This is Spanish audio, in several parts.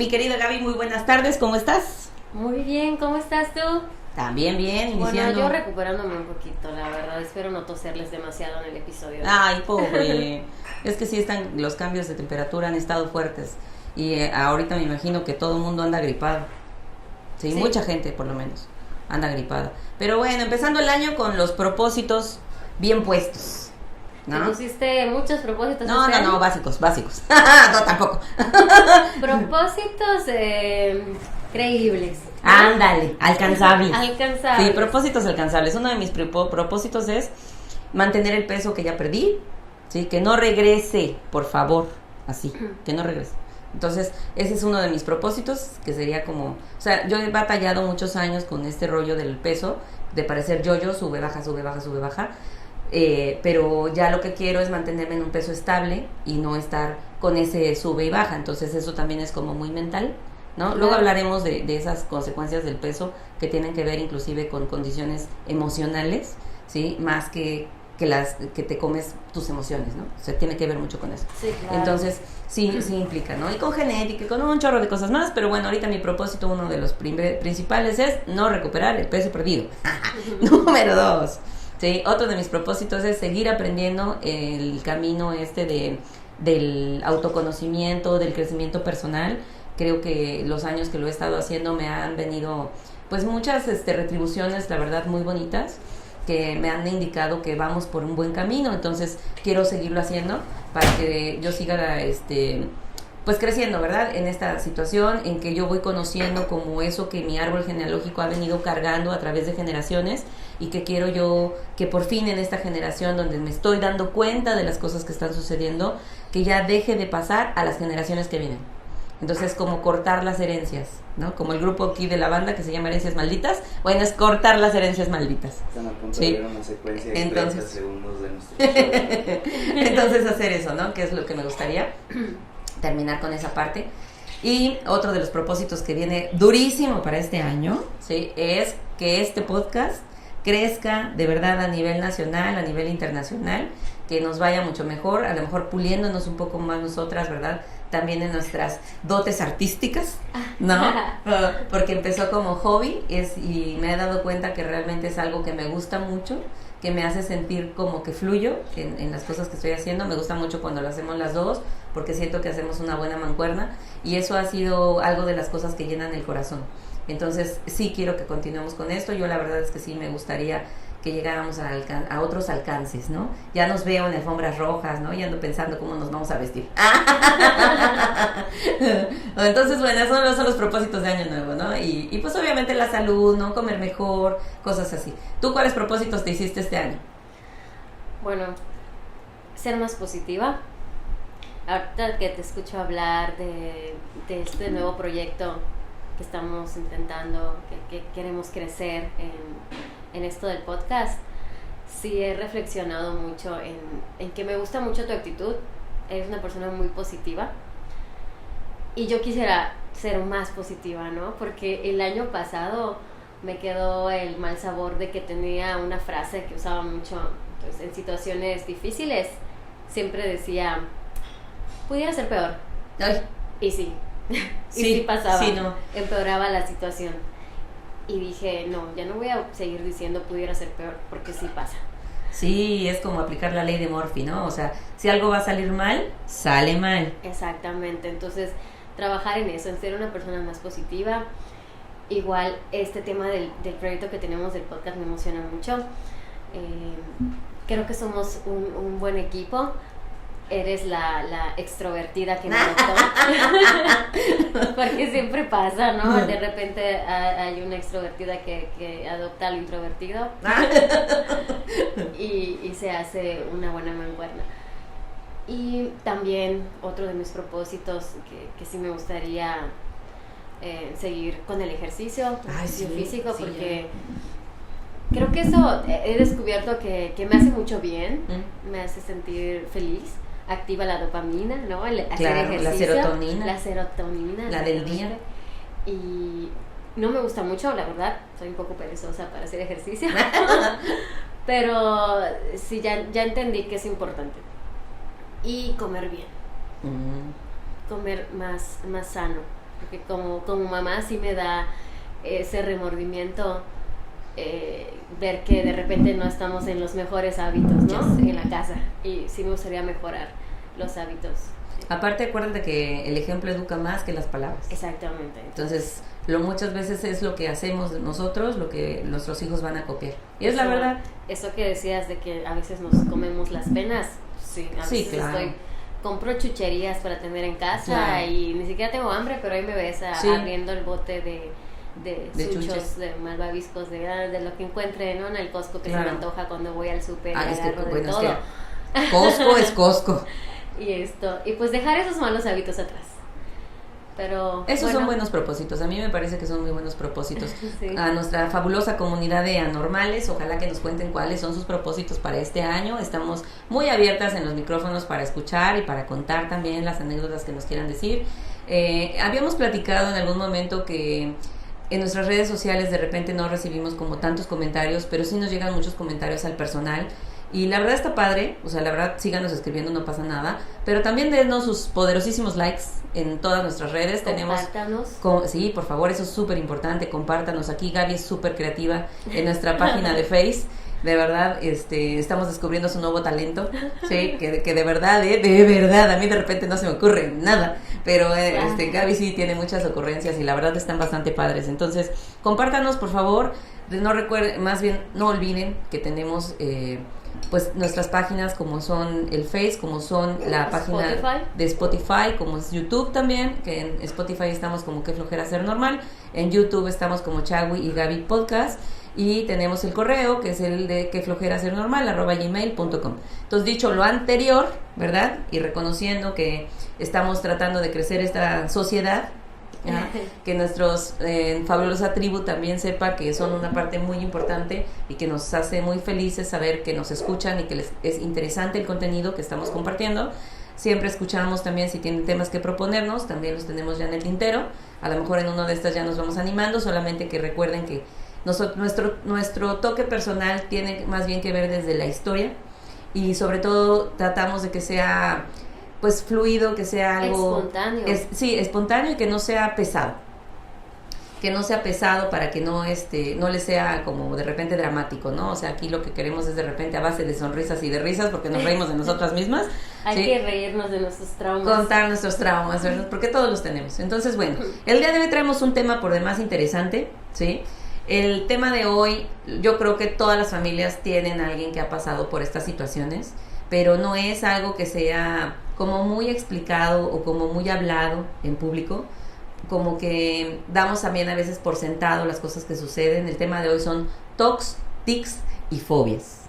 Mi querida Gaby, muy buenas tardes, ¿cómo estás? Muy bien, ¿cómo estás tú? También bien, iniciando. Bueno, yo recuperándome un poquito, la verdad, espero no toserles demasiado en el episodio. Ay, pobre. Es que sí están, los cambios de temperatura han estado fuertes. Y ahorita me imagino que todo el mundo anda gripado. Sí, mucha gente por lo menos anda gripada. Pero bueno, empezando el año con los propósitos bien puestos, ¿no? ¿Te pusiste muchos propósitos? No, básicos. No, tampoco. Propósitos creíbles. Ándale, alcanzables. Alcanzables. Sí, propósitos alcanzables. Uno de mis propósitos es mantener el peso que ya perdí, sí, que no regrese, por favor, así, que no regrese. Entonces, ese es uno de mis propósitos, que sería como, o sea, yo he batallado muchos años con este rollo del peso, de parecer yo, sube, baja, pero ya lo que quiero es mantenerme en un peso estable y no estar con ese sube y baja. Entonces, eso también es como muy mental, ¿no? Claro. Luego hablaremos de esas consecuencias del peso que tienen que ver inclusive con condiciones emocionales, ¿sí? Más que las que te comes tus emociones, ¿no? O sea, tiene que ver mucho con eso. Sí, claro. Entonces, sí implica, ¿no? Y con genética y con un chorro de cosas más, pero bueno, ahorita mi propósito, uno de los principales es no recuperar el peso perdido. Número 2, ¿sí? Otro de mis propósitos es seguir aprendiendo el camino del autoconocimiento, del crecimiento personal. Creo que los años que lo he estado haciendo me han venido, pues, muchas retribuciones, la verdad, muy bonitas, que me han indicado que vamos por un buen camino. Entonces quiero seguirlo haciendo para que yo siga pues creciendo, ¿verdad? En esta situación en que yo voy conociendo como eso que mi árbol genealógico ha venido cargando a través de generaciones, y que quiero yo que por fin en esta generación donde me estoy dando cuenta de las cosas que están sucediendo, que ya deje de pasar a las generaciones que vienen. Entonces, como cortar las herencias, ¿no? Como el grupo aquí de la banda que se llama Herencias Malditas. Bueno, es cortar las herencias malditas. Están a punto de ver una secuencia de 30 segundos de nuestro show. Entonces, hacer eso, ¿no? Que es lo que me gustaría, terminar con esa parte. Y otro de los propósitos que viene durísimo para este año, ¿sí? Es que este podcast crezca de verdad a nivel nacional, a nivel internacional, que nos vaya mucho mejor, a lo mejor puliéndonos un poco más nosotras, ¿verdad? También en nuestras dotes artísticas, ¿no? Porque empezó como hobby y me he dado cuenta que realmente es algo que me gusta mucho, que me hace sentir como que fluyo en las cosas que estoy haciendo. Me gusta mucho cuando lo hacemos las dos, porque siento que hacemos una buena mancuerna, y eso ha sido algo de las cosas que llenan el corazón. Entonces sí quiero que continuemos con esto. Yo la verdad es que sí me gustaría que llegáramos a otros alcances, ¿no? Ya nos veo en alfombras rojas, ¿no? Y ando pensando cómo nos vamos a vestir. Entonces, bueno, esos son los propósitos de año nuevo, ¿no? Y pues obviamente la salud, ¿no? Comer mejor, cosas así. ¿Tú cuáles propósitos te hiciste este año? Bueno, ser más positiva. Ahorita que te escucho hablar de este nuevo proyecto que estamos intentando, que queremos crecer en esto del podcast, sí he reflexionado mucho en que me gusta mucho tu actitud. Eres una persona muy positiva y yo quisiera ser más positiva, ¿no? Porque el año pasado me quedó el mal sabor de que tenía una frase que usaba mucho, pues, en situaciones difíciles. Siempre decía, pudiera ser peor. Ay. Y sí, sí pasaba, sí, no. Empeoraba la situación. Y dije, no, ya no voy a seguir diciendo pudiera ser peor, porque sí pasa. Sí, es como aplicar la ley de Murphy, ¿no? O sea, si algo va a salir mal, sale mal. Exactamente, entonces trabajar en eso, en ser una persona más positiva. Igual este tema del proyecto que tenemos del podcast me emociona mucho. Creo que somos un buen equipo. Eres la extrovertida que me adoptó. Porque siempre pasa, ¿no? De repente hay una extrovertida que adopta al introvertido. y se hace una buena mancuerna. Y también otro de mis propósitos que sí me gustaría seguir con el ejercicio físico, sí, porque creo que eso he descubierto que me hace mucho bien, me hace sentir feliz. Activa la dopamina, ¿no? Hacer ejercicio. La serotonina. La del día. Y no me gusta mucho, la verdad. Soy un poco perezosa para hacer ejercicio. Pero sí, ya entendí que es importante. Y comer bien. Comer más sano. porque como mamá sí me da ese remordimiento ver que de repente no estamos en los mejores hábitos, ¿no? En la casa, y sí me gustaría mejorar los hábitos. Aparte, acuérdate que el ejemplo educa más que las palabras. Exactamente. Entonces, muchas veces es lo que hacemos nosotros, lo que nuestros hijos van a copiar. Y es la verdad. Eso que decías de que a veces nos comemos las penas, sí, a veces claro. Compro chucherías para tener en casa, y ni siquiera tengo hambre, pero ahí me ves abriendo el bote de chuchos, de malvaviscos, de lo que encuentre, ¿no? En el Costco, que se me antoja cuando voy al súper, y agarro de todo. Es que Costco es Costco. Y pues dejar esos malos hábitos atrás. Pero esos son buenos propósitos. A mí me parece que son muy buenos propósitos. Sí. A nuestra fabulosa comunidad de anormales, ojalá que nos cuenten cuáles son sus propósitos para este año. Estamos muy abiertas en los micrófonos para escuchar y para contar también las anécdotas que nos quieran decir. Habíamos platicado en algún momento que en nuestras redes sociales de repente no recibimos como tantos comentarios, pero sí nos llegan muchos comentarios al personal. Y la verdad está padre, o sea, la verdad síganos escribiendo, no pasa nada, pero también denos sus poderosísimos likes en todas nuestras redes. Compártanos. Sí, por favor, eso es súper importante, compártanos. Aquí Gaby es súper creativa en nuestra página de Face, de verdad, estamos descubriendo su nuevo talento, sí, que de verdad, a mí de repente no se me ocurre nada, pero Gaby sí tiene muchas ocurrencias y la verdad están bastante padres. Entonces, compártanos, por favor, no olviden que tenemos pues nuestras páginas, como son el Face, como son la página de Spotify, como es YouTube también, que en Spotify estamos como Qué Flojera Ser Normal, en YouTube estamos como Chagui y Gaby Podcast, y tenemos el correo que es el de queflojerasernormal@gmail.com. Entonces, dicho lo anterior, ¿verdad? Y reconociendo que estamos tratando de crecer esta sociedad, que nuestros fabulosa tribu también sepa que son una parte muy importante y que nos hace muy felices saber que nos escuchan y que les es interesante el contenido que estamos compartiendo. Siempre escuchamos también si tienen temas que proponernos, también los tenemos ya en el tintero. A lo mejor en uno de estas ya nos vamos animando, solamente que recuerden que nuestro toque personal tiene más bien que ver desde la historia, y sobre todo tratamos de que sea pues fluido, que sea algo espontáneo. Espontáneo, y que no sea pesado. Que no sea pesado para que no le sea como de repente dramático, ¿no? O sea, aquí lo que queremos es de repente a base de sonrisas y de risas, porque nos reímos de nosotras mismas. Hay que reírnos de nuestros traumas. Contar nuestros traumas, ¿verdad? Porque todos los tenemos. Entonces, bueno, el día de hoy traemos un tema por demás interesante, ¿sí? El tema de hoy, yo creo que todas las familias tienen a alguien que ha pasado por estas situaciones, pero no es algo que sea como muy explicado o como muy hablado en público, como que damos también a veces por sentado las cosas que suceden. El tema de hoy son TOCs, tics y fobias,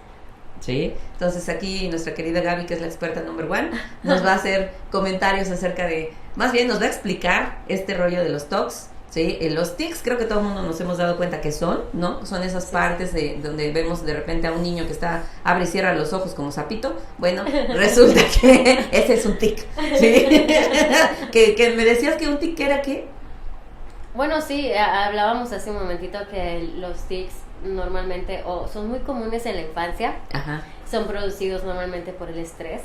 ¿sí? Entonces aquí nuestra querida Gaby, que es la experta number one, nos va a hacer comentarios acerca de, más bien nos va a explicar este rollo de los TOCs, ¿sí? Los tics creo que todo el mundo nos hemos dado cuenta que son, ¿no? Son esas partes de donde vemos de repente a un niño que abre y cierra los ojos como sapito. Bueno, resulta que ese es un tic, ¿sí? que me decías que un tic era ¿qué? Bueno, sí, hablábamos hace un momentito que los tics normalmente son muy comunes en la infancia. Ajá. Son producidos normalmente por el estrés.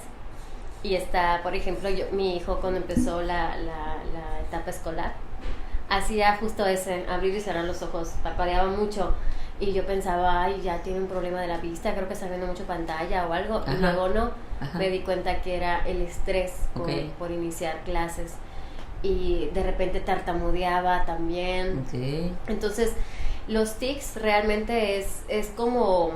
Y está, por ejemplo, mi hijo cuando empezó la etapa escolar, hacía justo ese, abrir y cerrar los ojos, parpadeaba mucho, y yo pensaba, ay, ya tiene un problema de la vista, creo que está viendo mucho pantalla o algo. Ajá. Y luego no, Ajá. Me di cuenta que era el estrés por iniciar clases, y de repente tartamudeaba también. Okay. Entonces, los tics realmente es como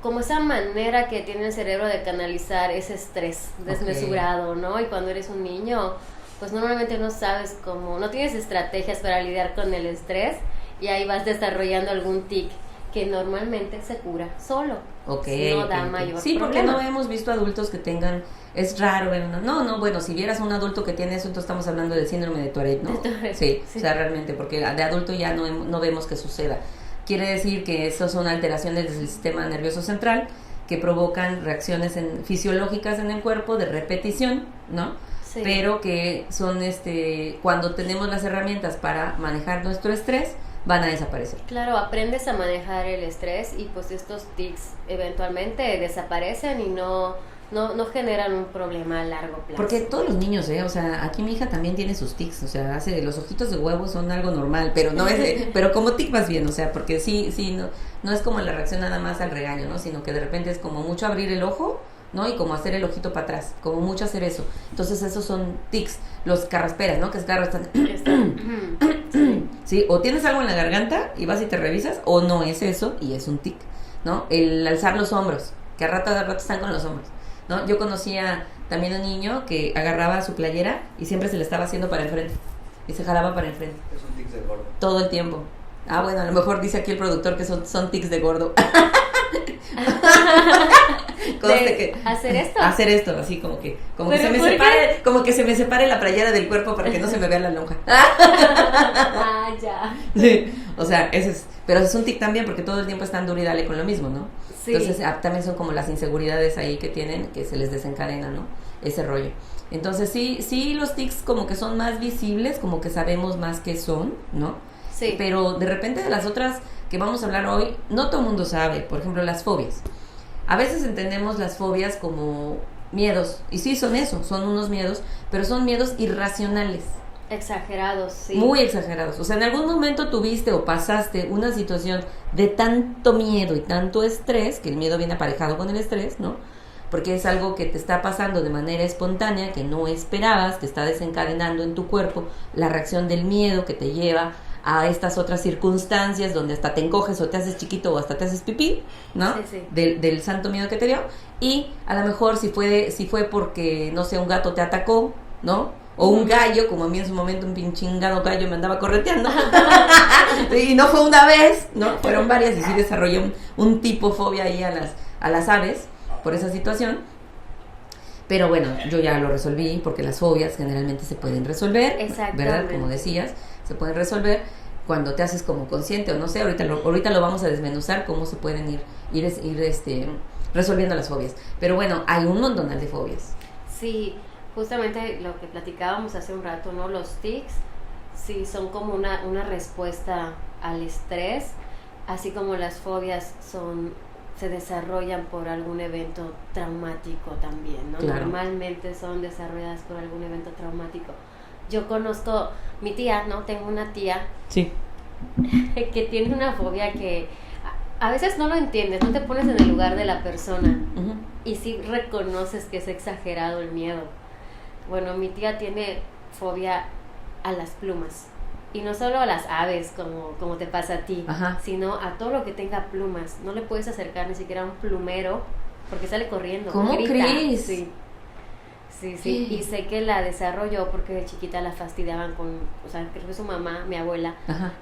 como esa manera que tiene el cerebro de canalizar ese estrés desmesurado, ¿no? Y cuando eres un niño, pues normalmente no sabes cómo, no tienes estrategias para lidiar con el estrés, y ahí vas desarrollando algún tic que normalmente se cura solo. No da mayor sí, porque problema. no hemos visto adultos que tengan, es raro ver bueno, si vieras a un adulto que tiene eso, entonces estamos hablando del síndrome de Tourette, ¿no? Sí, o sea, realmente, porque de adulto ya no vemos que suceda. Quiere decir que esas son alteraciones del sistema nervioso central que provocan reacciones fisiológicas en el cuerpo de repetición, ¿no? Sí. Pero que son cuando tenemos las herramientas para manejar nuestro estrés, van a desaparecer. Claro, aprendes a manejar el estrés, y pues estos tics eventualmente desaparecen y no no generan un problema a largo plazo. Porque todos los niños, o sea, aquí mi hija también tiene sus tics, o sea, hace los ojitos de huevo son algo normal, pero no es, pero como tic más bien, o sea, porque sí, no es como la reacción nada más al regaño, ¿no? Sino que de repente es como mucho abrir el ojo, ¿no? Y como hacer el ojito para atrás, como mucho hacer eso. Entonces esos son tics, los carrasperas, ¿no? Que es claro, están... Sí, o tienes algo en la garganta y vas y te revisas, o no es eso y es un tic, ¿no? El alzar los hombros, que a rato están con los hombros, ¿no? Yo conocía también un niño que agarraba su playera y siempre se le estaba haciendo para enfrente y se jalaba para enfrente. Es un tic de gordo. Todo el tiempo. Ah, bueno, a lo mejor dice aquí el productor que son tics de gordo. Hacer esto, así como que se me separe, como que se me separe la playera del cuerpo para que no se me vea la lonja. Ya. Sí, o sea, pero es un tic también porque todo el tiempo están duro y dale con lo mismo, ¿no? Sí. Entonces también son como las inseguridades ahí que tienen, que se les desencadena, ¿no? Ese rollo. Entonces sí los tics como que son más visibles, como que sabemos más qué son, ¿no? Sí. Pero de repente de las otras que vamos a hablar hoy, no todo el mundo sabe. Por ejemplo, las fobias. A veces entendemos las fobias como miedos, y sí son eso, son unos miedos, pero son miedos irracionales. Exagerados, sí. Muy exagerados. O sea, en algún momento tuviste o pasaste una situación de tanto miedo y tanto estrés, que el miedo viene aparejado con el estrés, ¿no? Porque es algo que te está pasando de manera espontánea, que no esperabas, que está desencadenando en tu cuerpo la reacción del miedo que te lleva a estas otras circunstancias donde hasta te encoges o te haces chiquito o hasta te haces pipí, ¿no? Sí. Del santo miedo que te dio. Y a lo mejor si fue porque, no sé, un gato te atacó, ¿no? O un gallo, como a mí en su momento un pinchingado gallo me andaba correteando. Y no fue una vez, ¿no? Fueron varias y sí desarrollé un tipo fobia ahí a las aves por esa situación. Pero bueno, yo ya lo resolví porque las fobias generalmente se pueden resolver, ¿verdad? Como decías, se pueden resolver cuando te haces como consciente o no sé, ahorita lo vamos a desmenuzar cómo se pueden ir resolviendo las fobias. Pero bueno, hay un montón de fobias. Sí, justamente lo que platicábamos hace un rato, ¿no? Los tics, sí, son como una respuesta al estrés, así como las fobias se desarrollan por algún evento traumático también, ¿no? Claro. Normalmente son desarrolladas por algún evento traumático. Yo conozco mi tía, ¿no? Tengo una tía sí. que tiene una fobia que a veces no lo entiendes, no te pones en el lugar de la persona y sí reconoces que es exagerado el miedo. Bueno, mi tía tiene fobia a las plumas. Y no solo a las aves, como te pasa a ti, sino a todo lo que tenga plumas. No le puedes acercar ni siquiera a un plumero porque sale corriendo. ¿Cómo grita. crees? Sí. Y sé que la desarrolló porque de chiquita la fastidiaban o sea, creo que su mamá, mi abuela,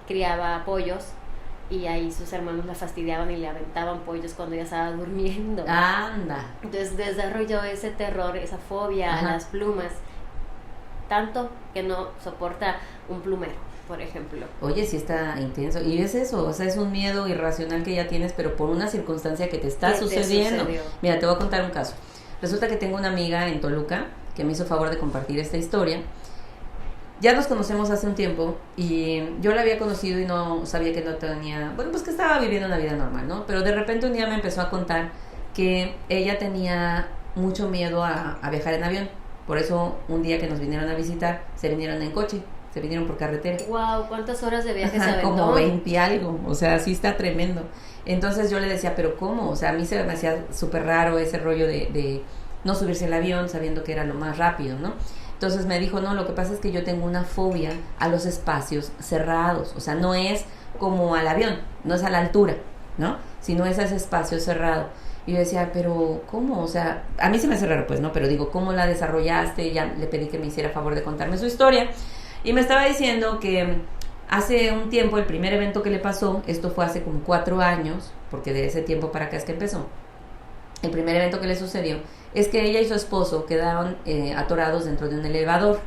criaba pollos y ahí sus hermanos la fastidiaban y le aventaban pollos cuando ella estaba durmiendo. Anda. Entonces desarrolló ese terror, esa fobia a las plumas, tanto que no soporta un plumero, por ejemplo. Oye, sí está intenso. Y es eso, o sea, es un miedo irracional que ya tienes, pero por una circunstancia que te está sucediendo. Mira, te voy a contar un caso. Resulta que tengo una amiga en Toluca que me hizo favor de compartir esta historia. Ya nos conocemos hace un tiempo y yo la había conocido y no sabía que no tenía... Bueno, pues que estaba viviendo una vida normal, ¿no? Pero de repente un día me empezó a contar que ella tenía mucho miedo a viajar en avión. Por eso un día que nos vinieron a visitar, se vinieron en coche. Se vinieron por carretera. Wow, ¿cuántas horas de viaje se aventó? Como 20 y algo, o sea, sí está tremendo. Entonces yo le decía, ¿pero cómo? O sea, a mí se me hacía súper raro ese rollo de no subirse al avión sabiendo que era lo más rápido, ¿no? Entonces me dijo, no, lo que pasa es que yo tengo una fobia a los espacios cerrados. O sea, no es como al avión, no es a la altura, ¿no? Sino es a ese espacio cerrado. Y yo decía, pero ¿cómo? O sea, a mí se me hace raro, pues, ¿no? Pero digo, ¿cómo la desarrollaste? Ya le pedí que me hiciera favor de contarme su historia. Y me estaba diciendo que hace un tiempo, el primer evento que le pasó, esto fue hace como 4 años, porque de ese tiempo para acá es que empezó, el primer evento que le sucedió es que ella y su esposo quedaron atorados dentro de un elevador.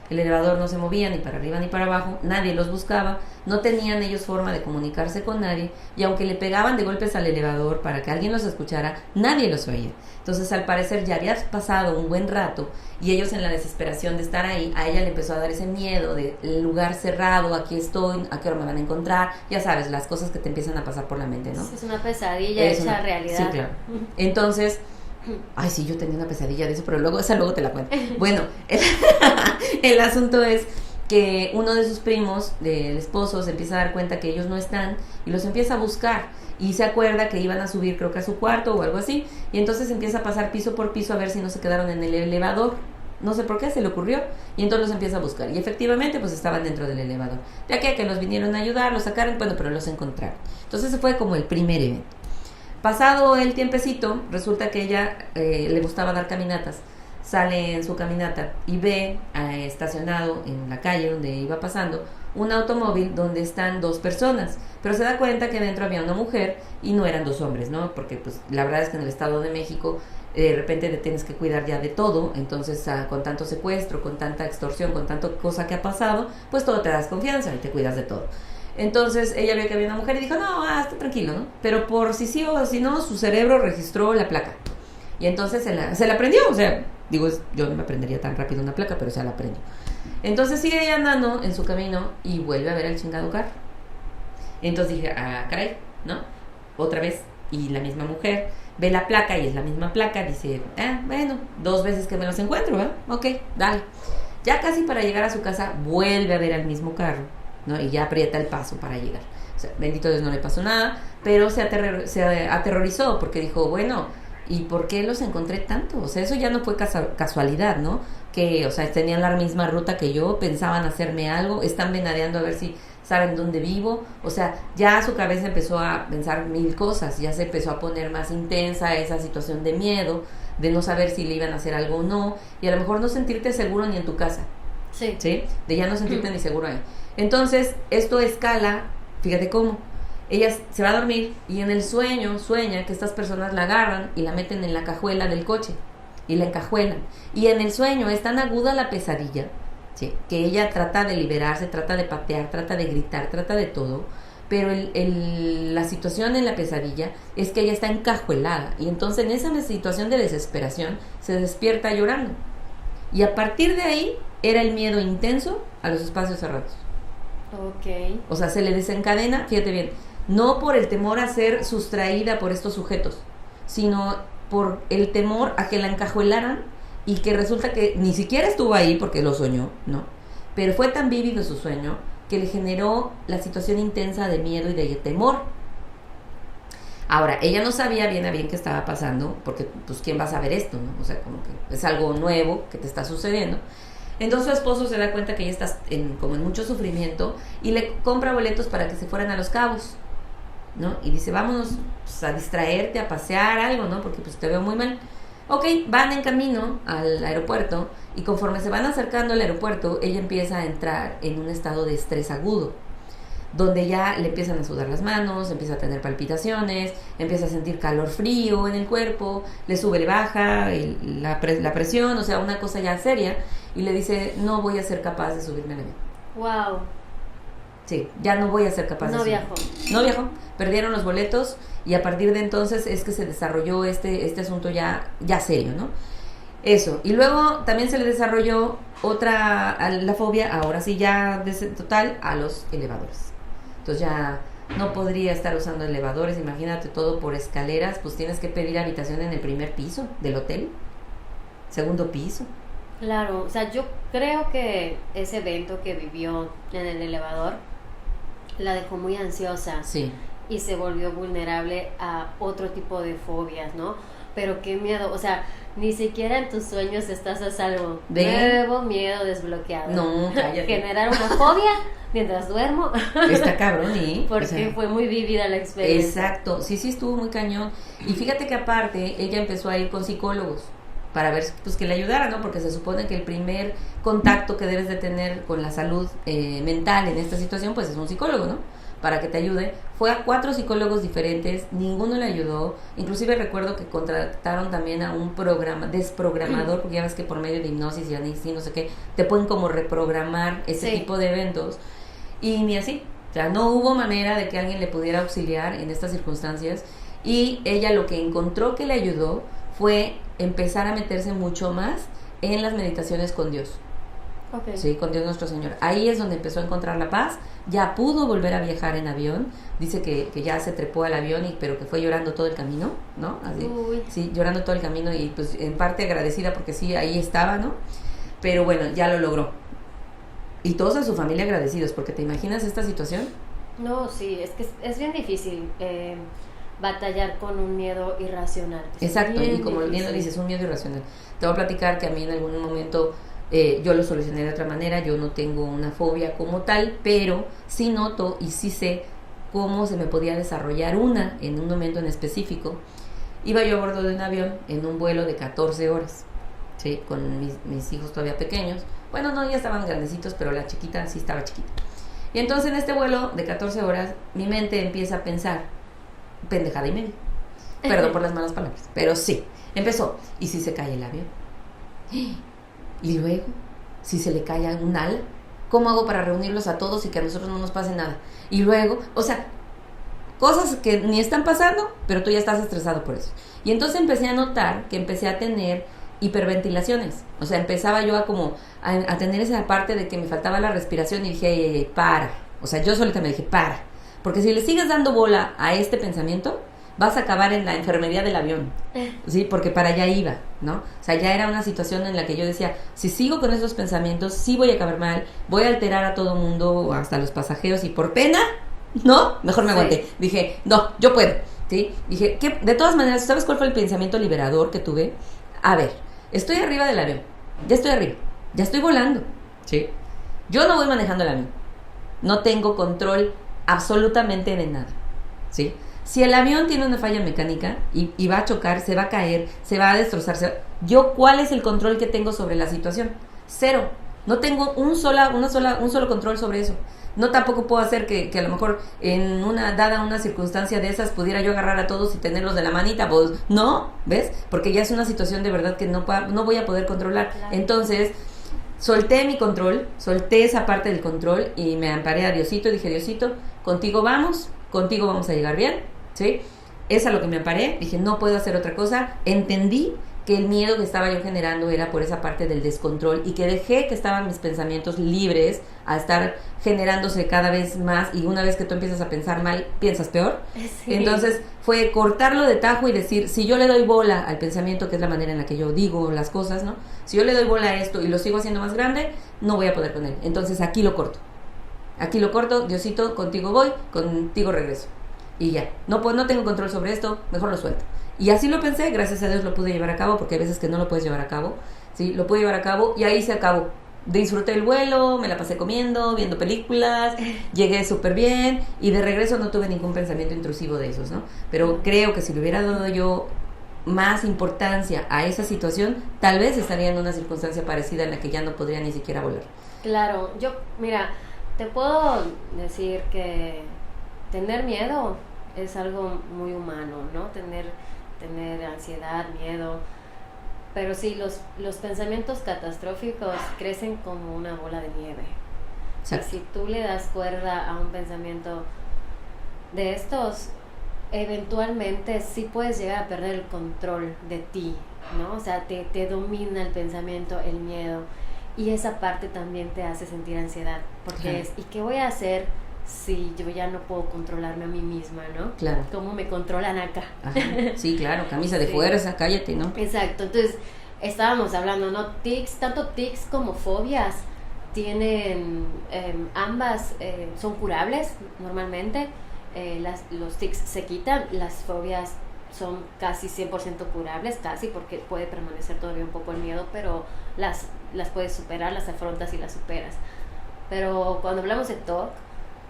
El elevador no se movía ni para arriba ni para abajo, nadie los buscaba, no tenían ellos forma de comunicarse con nadie, y aunque le pegaban de golpes al elevador para que alguien los escuchara, nadie los oía. Entonces, al parecer ya había pasado un buen rato y ellos, en la desesperación de estar ahí, a ella le empezó a dar ese miedo de el lugar cerrado, aquí estoy, a qué hora me van a encontrar, ya sabes, las cosas que te empiezan a pasar por la mente, ¿no? Es una pesadilla hecha realidad. Sí, claro. Entonces Ay, sí, yo tenía una pesadilla de eso, pero luego te la cuento. Bueno, el asunto es que uno de sus primos, del esposo, se empieza a dar cuenta que ellos no están y los empieza a buscar. Y se acuerda que iban a subir, creo que a su cuarto o algo así. Y entonces empieza a pasar piso por piso a ver si no se quedaron en el elevador. No sé por qué, se le ocurrió. Y entonces los empieza a buscar. Y efectivamente, pues estaban dentro del elevador. De aquí a que los vinieron a ayudar, los sacaron, bueno, pero los encontraron. Entonces ese fue como el primer evento. Pasado el tiempecito, resulta que ella le gustaba dar caminatas. Sale en su caminata y ve estacionado en la calle donde iba pasando un automóvil donde están 2 personas, pero se da cuenta que dentro había una mujer y no eran 2 hombres, ¿no? Porque pues la verdad es que en el Estado de México de repente te tienes que cuidar ya de todo, entonces con tanto secuestro, con tanta extorsión, con tanta cosa que ha pasado, pues todo te das confianza y te cuidas de todo. Entonces ella vio que había una mujer y dijo, no, está tranquilo, ¿no? Pero por si sí o si no, su cerebro registró la placa. Y entonces se la aprendió, o sea, digo, yo no me aprendería tan rápido una placa, pero se la aprendió. Entonces sigue ella andando en su camino y vuelve a ver el chingado carro. Entonces dije, caray, ¿no? Otra vez, y la misma mujer ve la placa y es la misma placa, dice, bueno, 2 veces que me los encuentro, ¿verdad? Ok, dale. Ya casi para llegar a su casa vuelve a ver al mismo carro, ¿no? Y ya aprieta el paso para llegar. O sea, bendito Dios, no le pasó nada, pero se aterrorizó porque dijo, bueno, ¿y por qué los encontré tanto? O sea, eso ya no fue casualidad, ¿no? Que, o sea, tenían la misma ruta que yo, pensaban hacerme algo, están venadeando a ver si saben dónde vivo. O sea, ya su cabeza empezó a pensar 1000 cosas, ya se empezó a poner más intensa esa situación de miedo, de no saber si le iban a hacer algo o no, y a lo mejor no sentirte seguro ni en tu casa. Sí. ¿Sí? De ya no sentirte ni seguro ahí. Entonces, esto escala, fíjate cómo. Ella se va a dormir y en el sueño sueña que estas personas la agarran y la meten en la cajuela del coche y la encajuelan. Y en el sueño es tan aguda la pesadilla, ¿sí?, que ella trata de liberarse, trata de patear, trata de gritar, trata de todo, pero la situación en la pesadilla es que ella está encajuelada y entonces en esa situación de desesperación se despierta llorando. Y a partir de ahí era el miedo intenso a los espacios cerrados. Ok. O sea, se le desencadena, fíjate bien, no por el temor a ser sustraída por estos sujetos, sino por el temor a que la encajuelaran y que resulta que ni siquiera estuvo ahí porque lo soñó, ¿no? Pero fue tan vívido su sueño que le generó la situación intensa de miedo y de temor. Ahora, ella no sabía bien a bien qué estaba pasando, porque pues quién va a saber esto, ¿no? O sea, como que es algo nuevo que te está sucediendo. Entonces su esposo se da cuenta que ella está como en mucho sufrimiento y le compra boletos para que se fueran a Los Cabos, ¿no? Y dice, vámonos pues, a distraerte, a pasear, algo, ¿no? Porque pues te veo muy mal. Ok, van en camino al aeropuerto y conforme se van acercando al aeropuerto, ella empieza a entrar en un estado de estrés agudo, donde ya le empiezan a sudar las manos, empieza a tener palpitaciones, empieza a sentir calor frío en el cuerpo, le sube, le baja la presión, o sea, una cosa ya seria, y le dice, no voy a ser capaz de subirme al avión. Wow. Sí, ya no voy a ser capaz de subirme. No viajó, perdieron los boletos y a partir de entonces es que se desarrolló este asunto ya serio, ¿no? Eso, y luego también se le desarrolló la fobia, ahora sí ya total, a los elevadores. Entonces ya no podría estar usando elevadores, imagínate todo por escaleras, pues tienes que pedir habitación en el primer piso del hotel, segundo piso. Claro, o sea, yo creo que ese evento que vivió en el elevador la dejó muy ansiosa. Sí. Y se volvió vulnerable a otro tipo de fobias, ¿no? Pero qué miedo, o sea, ni siquiera en tus sueños estás a salvo. Nuevo miedo desbloqueado. No, cállate. Generar una fobia mientras duermo. Está cabrón, ¿eh? Porque o sea, fue muy vívida la experiencia. Exacto, sí estuvo muy cañón. Y fíjate que aparte, ella empezó a ir con psicólogos para ver pues que le ayudara, ¿no? Porque se supone que el primer contacto que debes de tener con la salud mental en esta situación, pues es un psicólogo, ¿no? Para que te ayude. Fue a 4 psicólogos diferentes, ninguno le ayudó. Inclusive recuerdo que contrataron también a un desprogramador, porque ya ves que por medio de hipnosis y no sé qué, te pueden como reprogramar ese tipo de eventos. Y ni así, o sea, no hubo manera de que alguien le pudiera auxiliar en estas circunstancias. Y ella lo que encontró que le ayudó fue empezar a meterse mucho más en las meditaciones con Dios. Okay. Sí, con Dios nuestro Señor. Ahí es donde empezó a encontrar la paz, ya pudo volver a viajar en avión, dice que ya se trepó al avión, pero que fue llorando todo el camino, ¿no? Así, sí, llorando todo el camino y pues en parte agradecida porque sí, ahí estaba, ¿no? Pero bueno, ya lo logró. Y todos a su familia agradecidos, porque ¿te imaginas esta situación? No, sí, es que es bien difícil batallar con un miedo irracional. Exacto, y como el miedo dices, un miedo irracional. Te voy a platicar que a mí en algún momento yo lo solucioné de otra manera. Yo no tengo una fobia como tal, pero sí noto y sí sé cómo se me podía desarrollar una en un momento en específico. Iba yo a bordo de un avión en un vuelo de 14 horas, ¿sí? Con mis hijos todavía pequeños. Bueno, no, ya estaban grandecitos, pero la chiquita sí estaba chiquita. Y entonces en este vuelo de 14 horas, mi mente empieza a pensar, pendejada y media. Perdón por las malas palabras, pero sí, empezó. ¿Y si se cae el avión? Y luego, si se le cae un ala, ¿cómo hago para reunirlos a todos y que a nosotros no nos pase nada? Y luego, o sea, cosas que ni están pasando, pero tú ya estás estresado por eso. Y entonces empecé a notar que empecé a tener hiperventilaciones. O sea, empezaba yo a tener esa parte de que me faltaba la respiración y dije, para. O sea, yo solita me dije, para. Porque si le sigues dando bola a este pensamiento, vas a acabar en la enfermería del avión, ¿sí? Porque para allá iba, ¿no? O sea, ya era una situación en la que yo decía, si sigo con esos pensamientos, sí voy a acabar mal, voy a alterar a todo mundo, hasta los pasajeros, y por pena, ¿no? Mejor me aguanté. Dije, no, yo puedo, ¿sí? Dije, ¿qué? De todas maneras, ¿sabes cuál fue el pensamiento liberador que tuve? A ver, estoy arriba del avión, ya estoy arriba, ya estoy volando, ¿sí? Yo no voy manejando el avión, no tengo control absolutamente de nada, ¿sí? Si el avión tiene una falla mecánica y va a chocar, se va a caer, se va a destrozar, ¿yo cuál es el control que tengo sobre la situación? Cero. No tengo un solo control sobre eso. No tampoco puedo hacer que a lo mejor dada una circunstancia de esas pudiera yo agarrar a todos y tenerlos de la manita. Pues no, ¿ves? Porque ya es una situación de verdad que no voy a poder controlar. Claro. Entonces, solté mi control, solté esa parte del control y me amparé a Diosito y dije, Diosito, contigo vamos a llegar bien, ¿sí? Es a lo que me amparé, dije, no puedo hacer otra cosa. Entendí que el miedo que estaba yo generando era por esa parte del descontrol y que dejé que estaban mis pensamientos libres a estar generándose cada vez más, y una vez que tú empiezas a pensar mal, piensas peor. Sí. Entonces fue cortarlo de tajo y decir, si yo le doy bola al pensamiento, que es la manera en la que yo digo las cosas, ¿no? Si yo le doy bola a esto y lo sigo haciendo más grande, no voy a poder con él. Entonces aquí lo corto, Diosito, contigo voy, contigo regreso. Y ya, no tengo control sobre esto, mejor lo suelto. Y así lo pensé, gracias a Dios lo pude llevar a cabo, porque hay veces que no lo puedes llevar a cabo, ¿sí? Lo pude llevar a cabo y ahí se acabó. Disfruté el vuelo, me la pasé comiendo, viendo películas, llegué súper bien y de regreso no tuve ningún pensamiento intrusivo de esos, ¿no? Pero creo que si le hubiera dado yo más importancia a esa situación, tal vez estaría en una circunstancia parecida en la que ya no podría ni siquiera volar. Claro, mira, te puedo decir que tener miedo es algo muy humano, ¿no? Tener ansiedad, miedo, pero sí, los pensamientos catastróficos crecen como una bola de nieve. Exacto. Y si tú le das cuerda a un pensamiento de estos, eventualmente sí puedes llegar a perder el control de ti, ¿no? O sea, te domina el pensamiento, el miedo, y esa parte también te hace sentir ansiedad, porque ¿y qué voy a hacer si yo ya no puedo controlarme a mí misma, ¿no? Claro. ¿Cómo me controlan acá? Ajá. Sí, claro, camisa de fuerza, cállate, ¿no? Exacto, entonces estábamos hablando, ¿no? Tanto tics como fobias tienen, ambas son curables normalmente. Los tics se quitan, las fobias son casi 100% curables, casi, porque puede permanecer todavía un poco el miedo, pero las puedes superar, las afrontas y las superas. Pero cuando hablamos de TOC,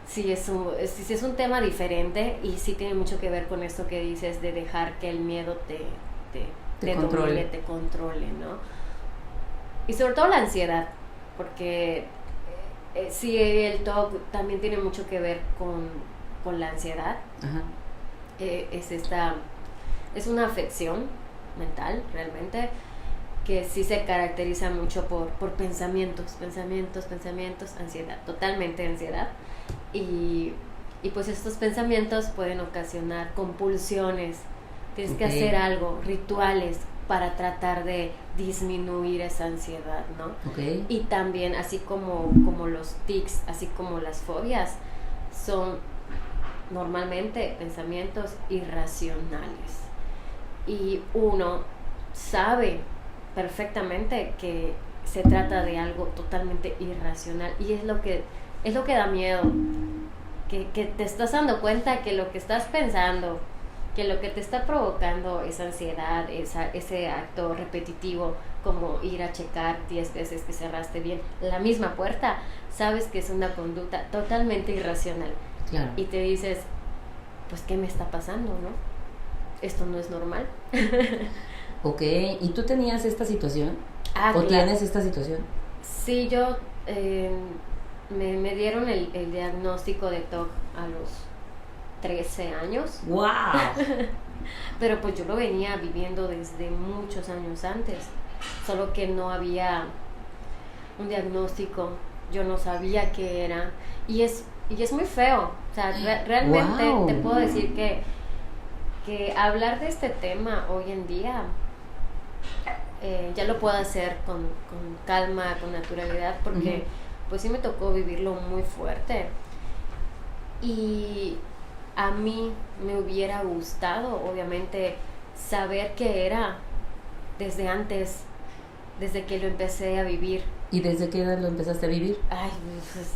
sí es un tema diferente y sí tiene mucho que ver con esto que dices de dejar que el miedo te controle, ¿no? Y sobre todo la ansiedad, porque sí, el TOC también tiene mucho que ver con la ansiedad. Ajá. Es una afección mental realmente que sí se caracteriza mucho por pensamientos, ansiedad, totalmente ansiedad. Y pues estos pensamientos pueden ocasionar compulsiones. Tienes que hacer algo, rituales, para tratar de disminuir esa ansiedad, ¿no? Okay. Y también, así como los tics, así como las fobias, son normalmente pensamientos irracionales. Y uno sabe perfectamente que se trata de algo totalmente irracional. Y es lo que da miedo. Que te estás dando cuenta que lo que estás pensando, que lo que te está provocando esa ansiedad, ese acto repetitivo, como ir a checar 10 veces que cerraste bien la misma puerta, sabes que es una conducta totalmente irracional. Claro. Y te dices, pues, ¿qué me está pasando, no? Esto no es normal. Ok, ¿y tú tenías esta situación? ¿O claro. tienes esta situación? Sí, yo me dieron el diagnóstico de TOC a los 13 años. ¡Wow! Pero pues yo lo venía viviendo desde muchos años antes, solo que no había un diagnóstico, yo no sabía qué era, y es muy feo. O sea, realmente wow. Te puedo decir que hablar de este tema hoy en día ya lo puedo hacer con calma, con naturalidad, porque pues sí me tocó vivirlo muy fuerte. Y a mí me hubiera gustado, obviamente, saber qué era desde antes, desde que lo empecé a vivir. ¿Y desde qué edad lo empezaste a vivir? Ay, pues,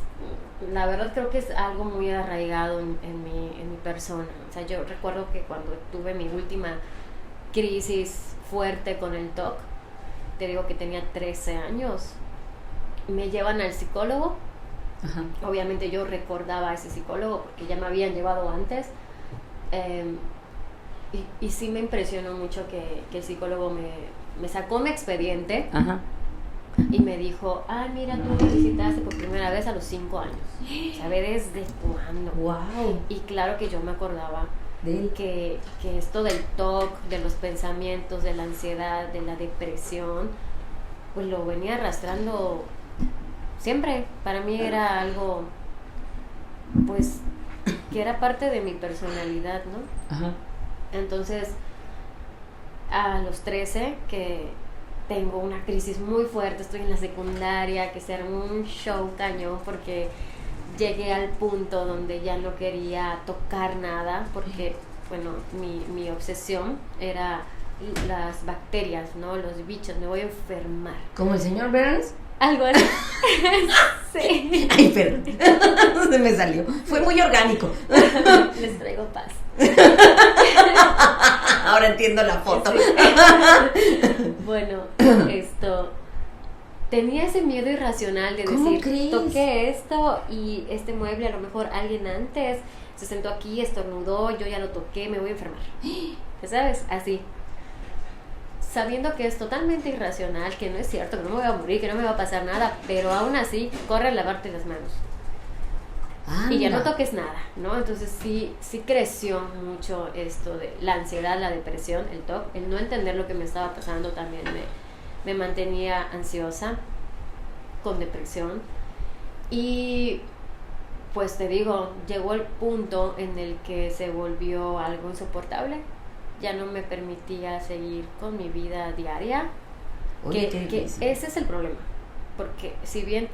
la verdad creo que es algo muy arraigado en mi persona. O sea, yo recuerdo que cuando tuve mi última crisis fuerte con el TOC, te digo que tenía 13 años, me llevan al psicólogo. Ajá. Obviamente yo recordaba a ese psicólogo porque ya me habían llevado antes, y sí me impresionó mucho que el psicólogo me sacó mi expediente. Ajá. Y me dijo, mira, tú me visitaste por primera vez a los 5 años. ¿Sabes desde cuándo? ¡Wow! Y claro que yo me acordaba que esto del TOC, de los pensamientos, de la ansiedad, de la depresión, pues lo venía arrastrando siempre. Para mí era algo, pues, que era parte de mi personalidad, ¿no? Ajá. Entonces, a los 13, que tengo una crisis muy fuerte, estoy en la secundaria, que se armó un show cañón porque llegué al punto donde ya no quería tocar nada, porque, bueno, mi obsesión era las bacterias, ¿no? Los bichos, me voy a enfermar. ¿Como el señor Burns? Algo así. Sí. Ay, perdón. Se me salió. Fue muy orgánico. Les traigo paz. Ahora entiendo la foto. Sí. Bueno, tenía ese miedo irracional de ¿Cómo decir, crees? toqué esto y este mueble, a lo mejor alguien antes se sentó aquí, estornudó, yo ya lo toqué, me voy a enfermar. ¿Sabes? Así. Sabiendo que es totalmente irracional, que no es cierto, que no me voy a morir, que no me va a pasar nada, pero aún así, corre a lavarte las manos. Y ya no toques nada, ¿no? Entonces sí creció mucho esto de la ansiedad, la depresión, el TOC, el no entender lo que me estaba pasando también me mantenía ansiosa, con depresión. Y pues te digo, llegó el punto en el que se volvió algo insoportable. Ya no me permitía seguir con mi vida diaria. Oye, que ese es el problema. Porque si bien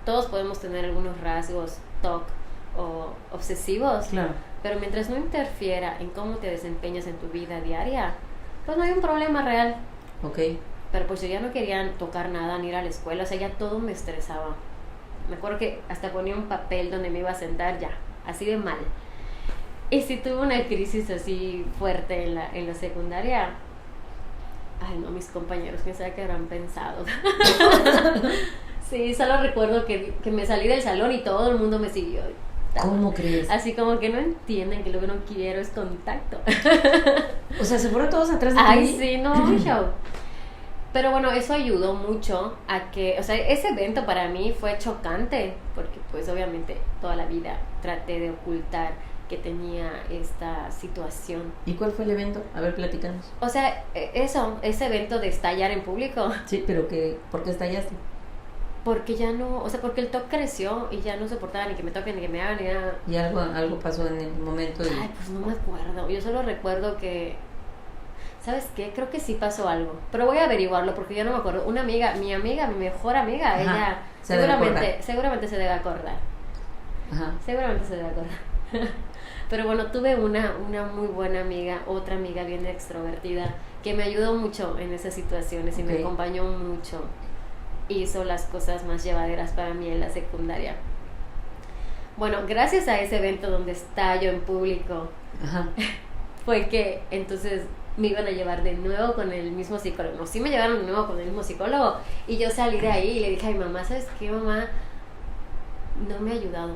todos podemos tener algunos rasgos TOC o obsesivos, claro, pero mientras no interfiera en cómo te desempeñas en tu vida diaria, pues no hay un problema real. Ok. Pero pues yo ya no quería tocar nada ni ir a la escuela, o sea, ya todo me estresaba. Me acuerdo que hasta ponía un papel donde me iba a sentar, ya, así de mal. Y si tuve una crisis así fuerte en la secundaria, ay no, mis compañeros, quién sabe qué habrán pensado. Sí, solo recuerdo que me salí del salón y todo el mundo me siguió. ¿Cómo crees? Asy como que no entienden que lo que no quiero es contacto. O sea, ¿se fueron todos atrás de ti? Ay, sí, no, un show. Pero bueno, eso ayudó mucho a que, o sea, ese evento para mí fue chocante, porque pues obviamente toda la vida traté de ocultar que tenía esta situación. ¿Y cuál fue el evento? A ver, platícanos. O sea, ese evento de estallar en público. Sí, pero ¿por qué estallaste? Porque ya no, o sea, porque el TOC creció y ya no soportaba ni que me toquen, ni que me hagan, ni nada. ¿Y algo pasó en el momento? Ay, pues no me acuerdo. Yo solo recuerdo que, ¿sabes qué? Creo que sí pasó algo, pero voy a averiguarlo porque yo no me acuerdo. Una amiga, mi mejor amiga, Ajá. ella seguramente se debe acordar. Ajá. Seguramente se debe acordar. Pero bueno, tuve una muy buena amiga, otra amiga bien extrovertida, que me ayudó mucho en esas situaciones y me acompañó mucho. Hizo las cosas más llevaderas para mí en la secundaria. Bueno, gracias a ese evento donde estallo en público, Ajá. fue que entonces me iban a llevar de nuevo con el mismo psicólogo. No, sí me llevaron de nuevo con el mismo psicólogo. Y yo salí de ahí y le dije a mi mamá, ¿sabes qué, mamá? No me ha ayudado.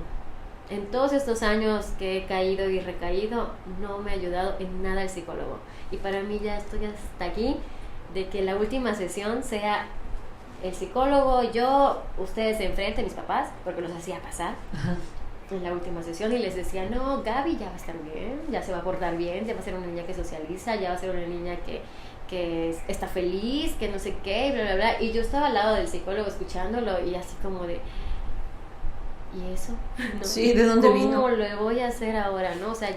En todos estos años que he caído y recaído, no me ha ayudado en nada el psicólogo. Y para mí ya estoy hasta aquí, de que la última sesión sea el psicólogo, yo, ustedes enfrente, mis papás, porque los hacía pasar. Ajá. En la última sesión y les decía, no, Gaby ya va a estar bien, ya se va a portar bien, ya va a ser una niña que socializa, ya va a ser una niña que está feliz, que no sé qué, y bla, bla, bla. Y yo estaba al lado del psicólogo escuchándolo y así como de, ¿y eso? ¿No? Sí, ¿de dónde vino? ¿Cómo lo voy a hacer ahora? ¿No? O sea,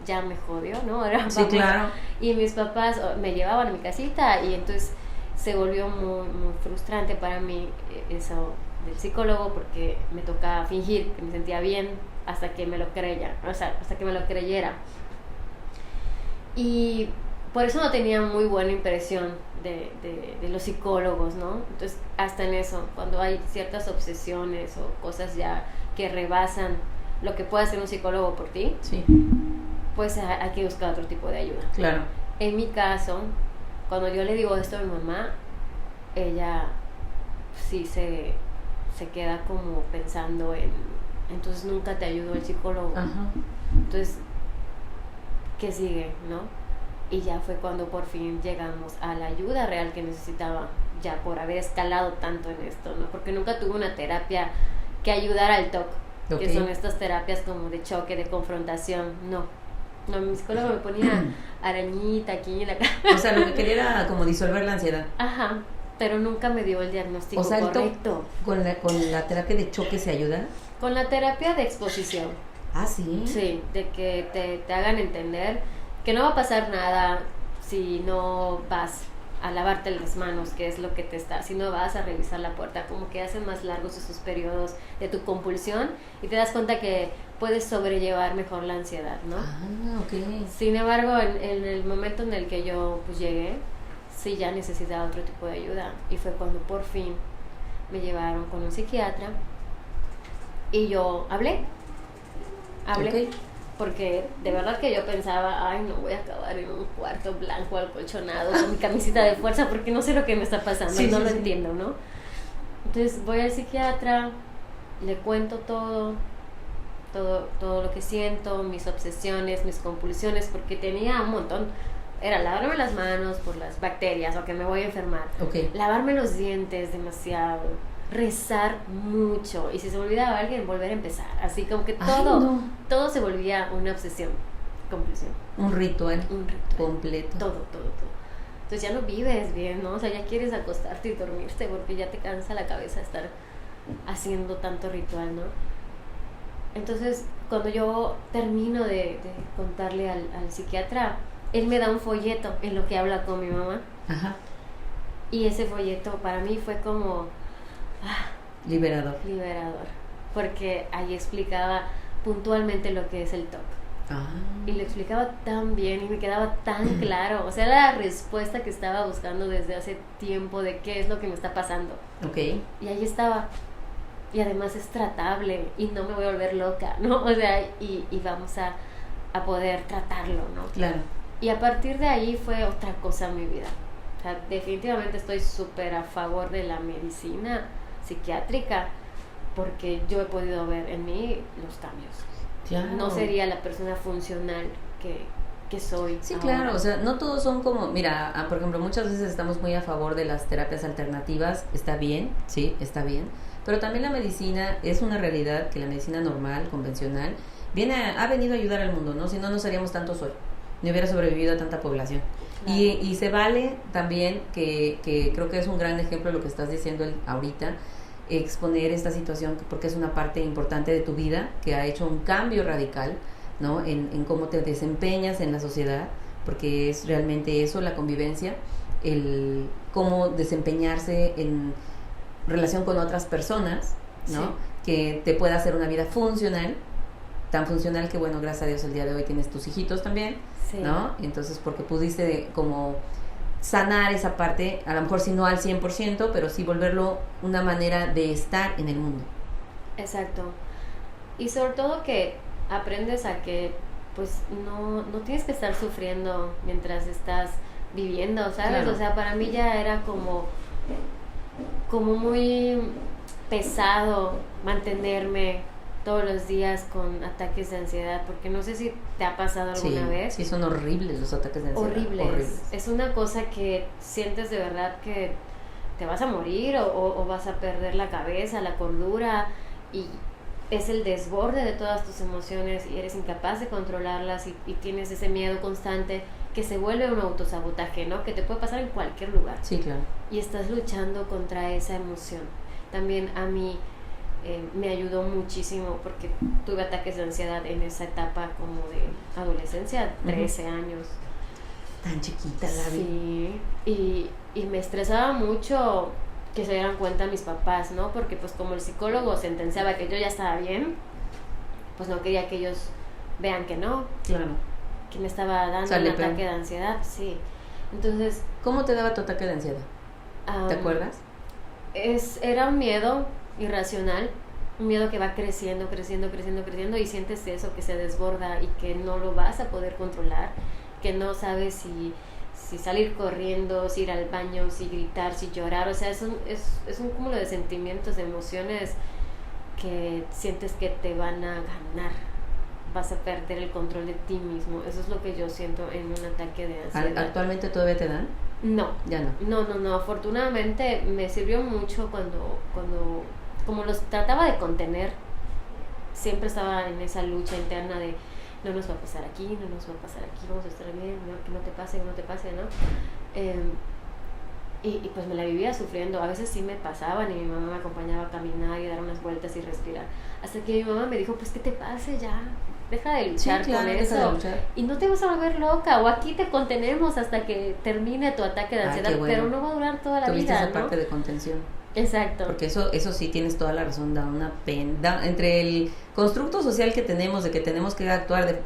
ya me jodió, ¿no? Ahora sí, claro. Y mis papás me llevaban a mi casita y entonces se volvió muy, muy frustrante para mí eso del psicólogo, porque me tocaba fingir que me sentía bien hasta que me lo creyera. Y por eso no tenía muy buena impresión de los psicólogos, ¿no? Entonces, hasta en eso, cuando hay ciertas obsesiones o cosas ya que rebasan lo que puede hacer un psicólogo por ti, sí, pues hay que buscar otro tipo de ayuda. Claro. En mi caso, cuando yo le digo esto a mi mamá, ella sí se queda como pensando en, entonces nunca te ayudó el psicólogo. Ajá. Entonces, ¿qué sigue, no? Y ya fue cuando por fin llegamos a la ayuda real que necesitaba, ya por haber escalado tanto en esto, ¿no? Porque nunca tuve una terapia que ayudara al TOC, que son estas terapias como de choque, de confrontación. No, mi psicólogo me ponía arañita aquí en la cara. O sea, lo que quería era como disolver la ansiedad. Ajá, pero nunca me dio el diagnóstico correcto. ¿Con la terapia de choque se ayuda? Con la terapia de exposición. Ah, ¿sí? Sí, de que te hagan entender que no va a pasar nada si no vas a lavarte las manos, que es lo que si no vas a revisar la puerta, como que hacen más largos esos periodos de tu compulsión y te das cuenta que puedes sobrellevar mejor la ansiedad, ¿no? Ah, ok. Sin embargo, en el momento en el que yo pues llegué, sí ya necesitaba otro tipo de ayuda, y fue cuando por fin me llevaron con un psiquiatra y yo hablé, okay, porque de verdad que yo pensaba, ay, no voy a acabar en un cuarto blanco acolchonado con mi camisita de fuerza porque no sé lo que me está pasando, no lo entiendo, ¿no? Entonces voy al psiquiatra, le cuento todo lo que siento, mis obsesiones, mis compulsiones, porque tenía un montón. Era lavarme las manos por las bacterias o que me voy a enfermar, lavarme los dientes demasiado, rezar mucho, y si se me olvidaba alguien, volver a empezar, así como que todo se volvía una obsesión, compulsión, un ritual completo, todo. Entonces ya no vives bien, ¿no? O sea, ya quieres acostarte y dormirte porque ya te cansa la cabeza estar haciendo tanto ritual, ¿no? Entonces, cuando yo termino de contarle al psiquiatra, él me da un folleto en lo que habla con mi mamá. Ajá. Y ese folleto para mí fue como liberador, porque ahí explicaba puntualmente lo que es el TOC. Y lo explicaba tan bien y me quedaba tan claro, o sea, era la respuesta que estaba buscando desde hace tiempo de qué es lo que me está pasando. Y ahí estaba, y además es tratable y no me voy a volver loca, ¿no? O sea, y vamos a poder tratarlo, ¿no? Claro. Y a partir de ahí fue otra cosa en mi vida. O sea, definitivamente estoy súper a favor de la medicina psiquiátrica, porque yo he podido ver en mí los cambios. Claro. No sería la persona funcional que soy. Sí, ahora. Claro, o sea, no todos son como, mira, por ejemplo, muchas veces estamos muy a favor de las terapias alternativas, está bien, sí, está bien, pero también la medicina es una realidad que la medicina normal, convencional, ha venido a ayudar al mundo, ¿no? Si no, no seríamos tantos hoy, ni hubiera sobrevivido a tanta población. Claro. Y se vale también que creo que es un gran ejemplo de lo que estás diciendo ahorita, exponer esta situación porque es una parte importante de tu vida que ha hecho un cambio radical, ¿no? En cómo te desempeñas en la sociedad, porque es realmente eso, la convivencia, el cómo desempeñarse en relación con otras personas, ¿no? Sí. Que te pueda hacer una vida funcional, tan funcional que, bueno, gracias a Dios el día de hoy tienes tus hijitos también, sí. ¿no? Entonces, porque pudiste como sanar esa parte, a lo mejor si no al 100%, pero sí volverlo una manera de estar en el mundo. Exacto. Y sobre todo que aprendes a que pues no tienes que estar sufriendo mientras estás viviendo, ¿sabes? Claro. O sea, para mí ya era como muy pesado mantenerme todos los días con ataques de ansiedad, porque no sé si te ha pasado alguna vez. Sí, son horribles los ataques de ansiedad. Horribles. Es una cosa que sientes de verdad que te vas a morir o vas a perder la cabeza, la cordura, y es el desborde de todas tus emociones y eres incapaz de controlarlas y tienes ese miedo constante que se vuelve un autosabotaje, ¿no? Que te puede pasar en cualquier lugar. Sí, claro. Y estás luchando contra esa emoción. También a mí me ayudó muchísimo porque tuve ataques de ansiedad en esa etapa como de adolescencia, 13 años. Tan chiquita, Gaby. Sí, y me estresaba mucho que se dieran cuenta mis papás, ¿no? Porque pues como el psicólogo sentenciaba que yo ya estaba bien, pues no quería que ellos vean que no. Claro. Que me estaba dando un ataque de ansiedad, sí. Entonces... ¿Cómo te daba tu ataque de ansiedad? ¿Te acuerdas? Era un miedo irracional, un miedo que va creciendo y sientes eso, que se desborda y que no lo vas a poder controlar, que no sabes si salir corriendo, si ir al baño, si gritar, si llorar, o sea, es un cúmulo de sentimientos, de emociones que sientes que te van a ganar, vas a perder el control de ti mismo. Eso es lo que yo siento en un ataque de ansiedad. ¿Actualmente todavía te dan? No. Ya no. No, afortunadamente me sirvió mucho cuando como los trataba de contener, siempre estaba en esa lucha interna de no nos va a pasar aquí, no nos va a pasar aquí, vamos a estar bien, no, que no te pase, ¿no? Y pues me la vivía sufriendo. A veces sí me pasaban y mi mamá me acompañaba a caminar y dar unas vueltas y respirar, hasta que mi mamá me dijo, pues que te pase ya, deja de luchar, sí, claro, con eso y no te vas a volver loca, o aquí te contenemos hasta que termine tu ataque de ansiedad, bueno. Pero no va a durar toda la Tuviste vida, esa parte de contención. Exacto. Porque eso sí tienes toda la razón, da una pena. Entre el constructo social que tenemos de que tenemos que actuar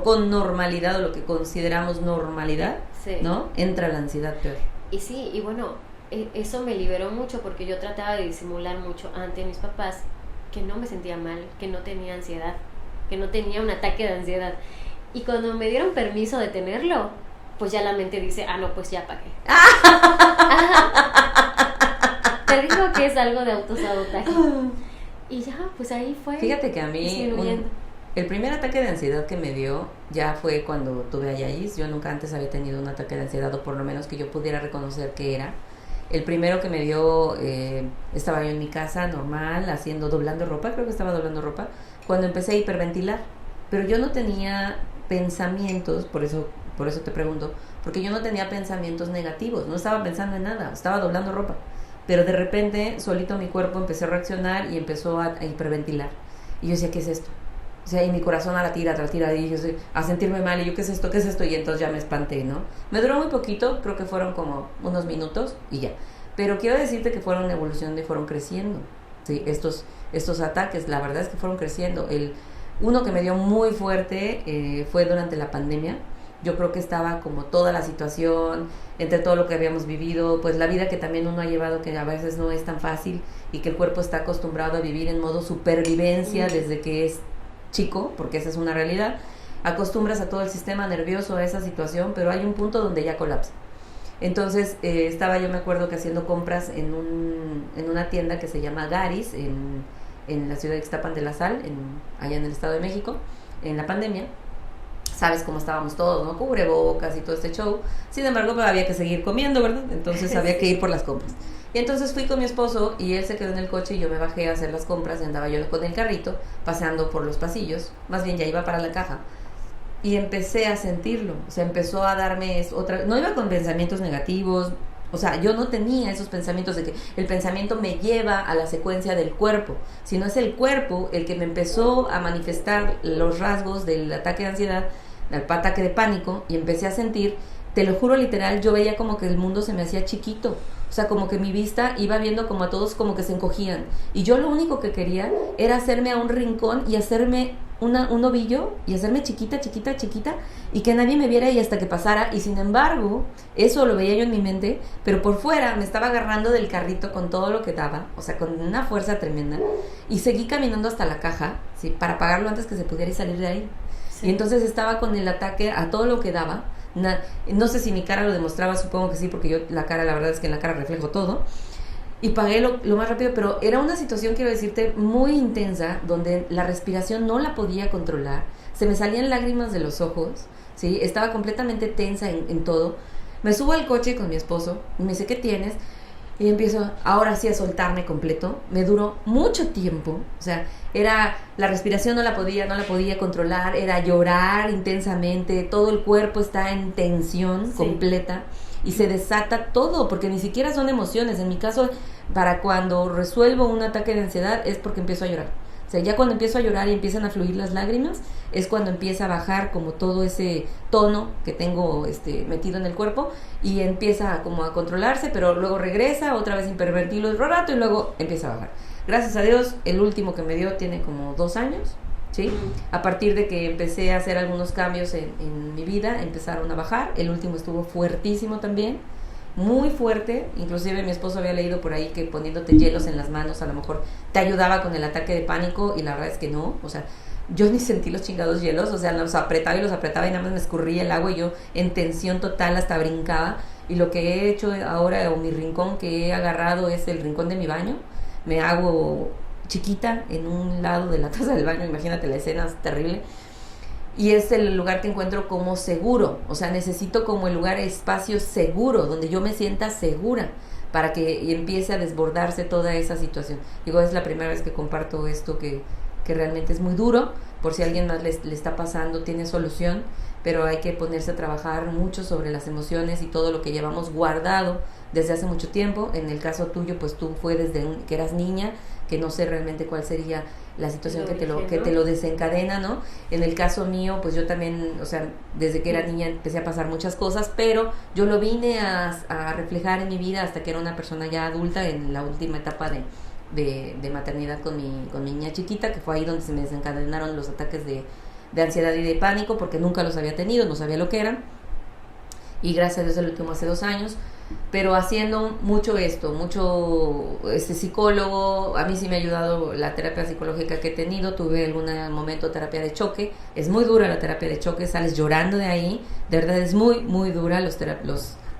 con normalidad o lo que consideramos normalidad, sí. ¿no? Entra la ansiedad peor. Y sí, y bueno, eso me liberó mucho porque yo trataba de disimular mucho ante mis papás que no me sentía mal, que no tenía ansiedad, que no tenía un ataque de ansiedad. Y cuando me dieron permiso de tenerlo, pues ya la mente dice, no, pues ya pagué. Te digo que es algo de autosabotaje. Y ya, pues ahí fue. Fíjate que a mí el primer ataque de ansiedad que me dio ya fue cuando tuve a Yais. Yo nunca antes había tenido un ataque de ansiedad, o por lo menos que yo pudiera reconocer que era. El primero que me dio, estaba yo en mi casa normal, doblando ropa, creo que estaba doblando ropa, cuando empecé a hiperventilar. Pero yo no tenía pensamientos, por eso te pregunto, porque yo no tenía pensamientos negativos, no estaba pensando en nada, estaba doblando ropa. Pero de repente, solito mi cuerpo empezó a reaccionar y empezó a hiperventilar. Y yo decía, ¿qué es esto? O sea, y mi corazón a latir, y yo a sentirme mal, y yo, ¿qué es esto? Y entonces ya me espanté, ¿no? Me duró muy poquito, creo que fueron como unos minutos y ya. Pero quiero decirte que fueron evolucionando y fueron creciendo, ¿sí? Estos ataques, la verdad es que fueron creciendo. Uno que me dio muy fuerte fue durante la pandemia. Yo creo que estaba como toda la situación, entre todo lo que habíamos vivido, pues la vida que también uno ha llevado, que a veces no es tan fácil, y que el cuerpo está acostumbrado a vivir en modo supervivencia desde que es chico, porque esa es una realidad. Acostumbras a todo el sistema nervioso a esa situación, pero hay un punto donde ya colapsa. Entonces estaba yo, me acuerdo, que haciendo compras en una tienda que se llama Garis, en la ciudad de Ixtapan de la Sal, allá en el Estado de México, en la pandemia. Sabes cómo estábamos todos, ¿no? Cubrebocas y todo este show. Sin embargo, pues, había que seguir comiendo, ¿verdad? Entonces había que ir por las compras. Y entonces fui con mi esposo y él se quedó en el coche y yo me bajé a hacer las compras y andaba yo con el carrito paseando por los pasillos. Más bien ya iba para la caja. Y empecé a sentirlo. O sea, empezó a darme no iba con pensamientos negativos. O sea, yo no tenía esos pensamientos de que el pensamiento me lleva a la secuencia del cuerpo, sino es el cuerpo el que me empezó a manifestar los rasgos del ataque de ansiedad ataque de pánico y empecé a sentir, te lo juro literal, yo veía como que el mundo se me hacía chiquito. O sea, como que mi vista iba viendo como a todos como que se encogían. Y yo lo único que quería era hacerme a un rincón y hacerme un ovillo y hacerme chiquita, y que nadie me viera y hasta que pasara. Y sin embargo, eso lo veía yo en mi mente, pero por fuera me estaba agarrando del carrito con todo lo que daba, o sea, con una fuerza tremenda. Y seguí caminando hasta la caja, ¿sí? Para pagarlo antes que se pudiera salir de ahí. Sí. Y entonces estaba con el ataque a todo lo que daba. No sé si mi cara lo demostraba, supongo que sí, porque yo la cara, la verdad es que en la cara reflejo todo. Y pagué lo más rápido, pero era una situación, quiero decirte, muy intensa, donde la respiración no la podía controlar, se me salían lágrimas de los ojos, ¿sí? Estaba completamente tensa en todo. Me subo al coche con mi esposo y me dice, ¿qué tienes? Y empiezo ahora sí a soltarme completo. Me duró mucho tiempo, o sea, la respiración no la podía controlar, era llorar intensamente, todo el cuerpo está en tensión completa. Y se desata todo, porque ni siquiera son emociones. En mi caso, para cuando resuelvo un ataque de ansiedad es porque empiezo a llorar. O sea, ya cuando empiezo a llorar y empiezan a fluir las lágrimas, es cuando empieza a bajar como todo ese tono que tengo metido en el cuerpo y empieza como a controlarse, pero luego regresa, otra vez hipervertirlo otro rato y luego empieza a bajar. Gracias a Dios, el último que me dio tiene como 2 años. ¿Sí? A partir de que empecé a hacer algunos cambios en mi vida, empezaron a bajar. El último estuvo fuertísimo también, muy fuerte. Inclusive mi esposo había leído por ahí que poniéndote hielos en las manos a lo mejor te ayudaba con el ataque de pánico, y la verdad es que no. O sea, yo ni sentí los chingados hielos, o sea, los apretaba y nada más me escurría el agua y yo en tensión total hasta brincaba. Y lo que he hecho ahora, o mi rincón que he agarrado, es el rincón de mi baño. Me hago chiquita en un lado de la taza del baño, imagínate la escena, es terrible, y es el lugar que encuentro como seguro. O sea, necesito como el lugar, espacio seguro, donde yo me sienta segura, para que empiece a desbordarse toda esa situación. Digo, es la primera vez que comparto esto que realmente es muy duro. Por si a alguien más le está pasando, tiene solución, pero hay que ponerse a trabajar mucho sobre las emociones y todo lo que llevamos guardado desde hace mucho tiempo. En el caso tuyo, pues tú fue desde que eras niña, que no sé realmente cuál sería la situación que te lo desencadena, ¿no? En el caso mío, pues yo también, o sea, desde que era niña empecé a pasar muchas cosas, pero yo lo vine a reflejar en mi vida hasta que era una persona ya adulta, en la última etapa de maternidad con mi niña chiquita, que fue ahí donde se me desencadenaron los ataques de ansiedad y de pánico, porque nunca los había tenido, no sabía lo que eran, y gracias a Dios el último hace 2 años. Pero haciendo mucho psicólogo, a mí sí me ha ayudado la terapia psicológica que he tenido. Tuve algún momento terapia de choque, es muy dura la terapia de choque, sales llorando de ahí, de verdad es muy, muy dura. Los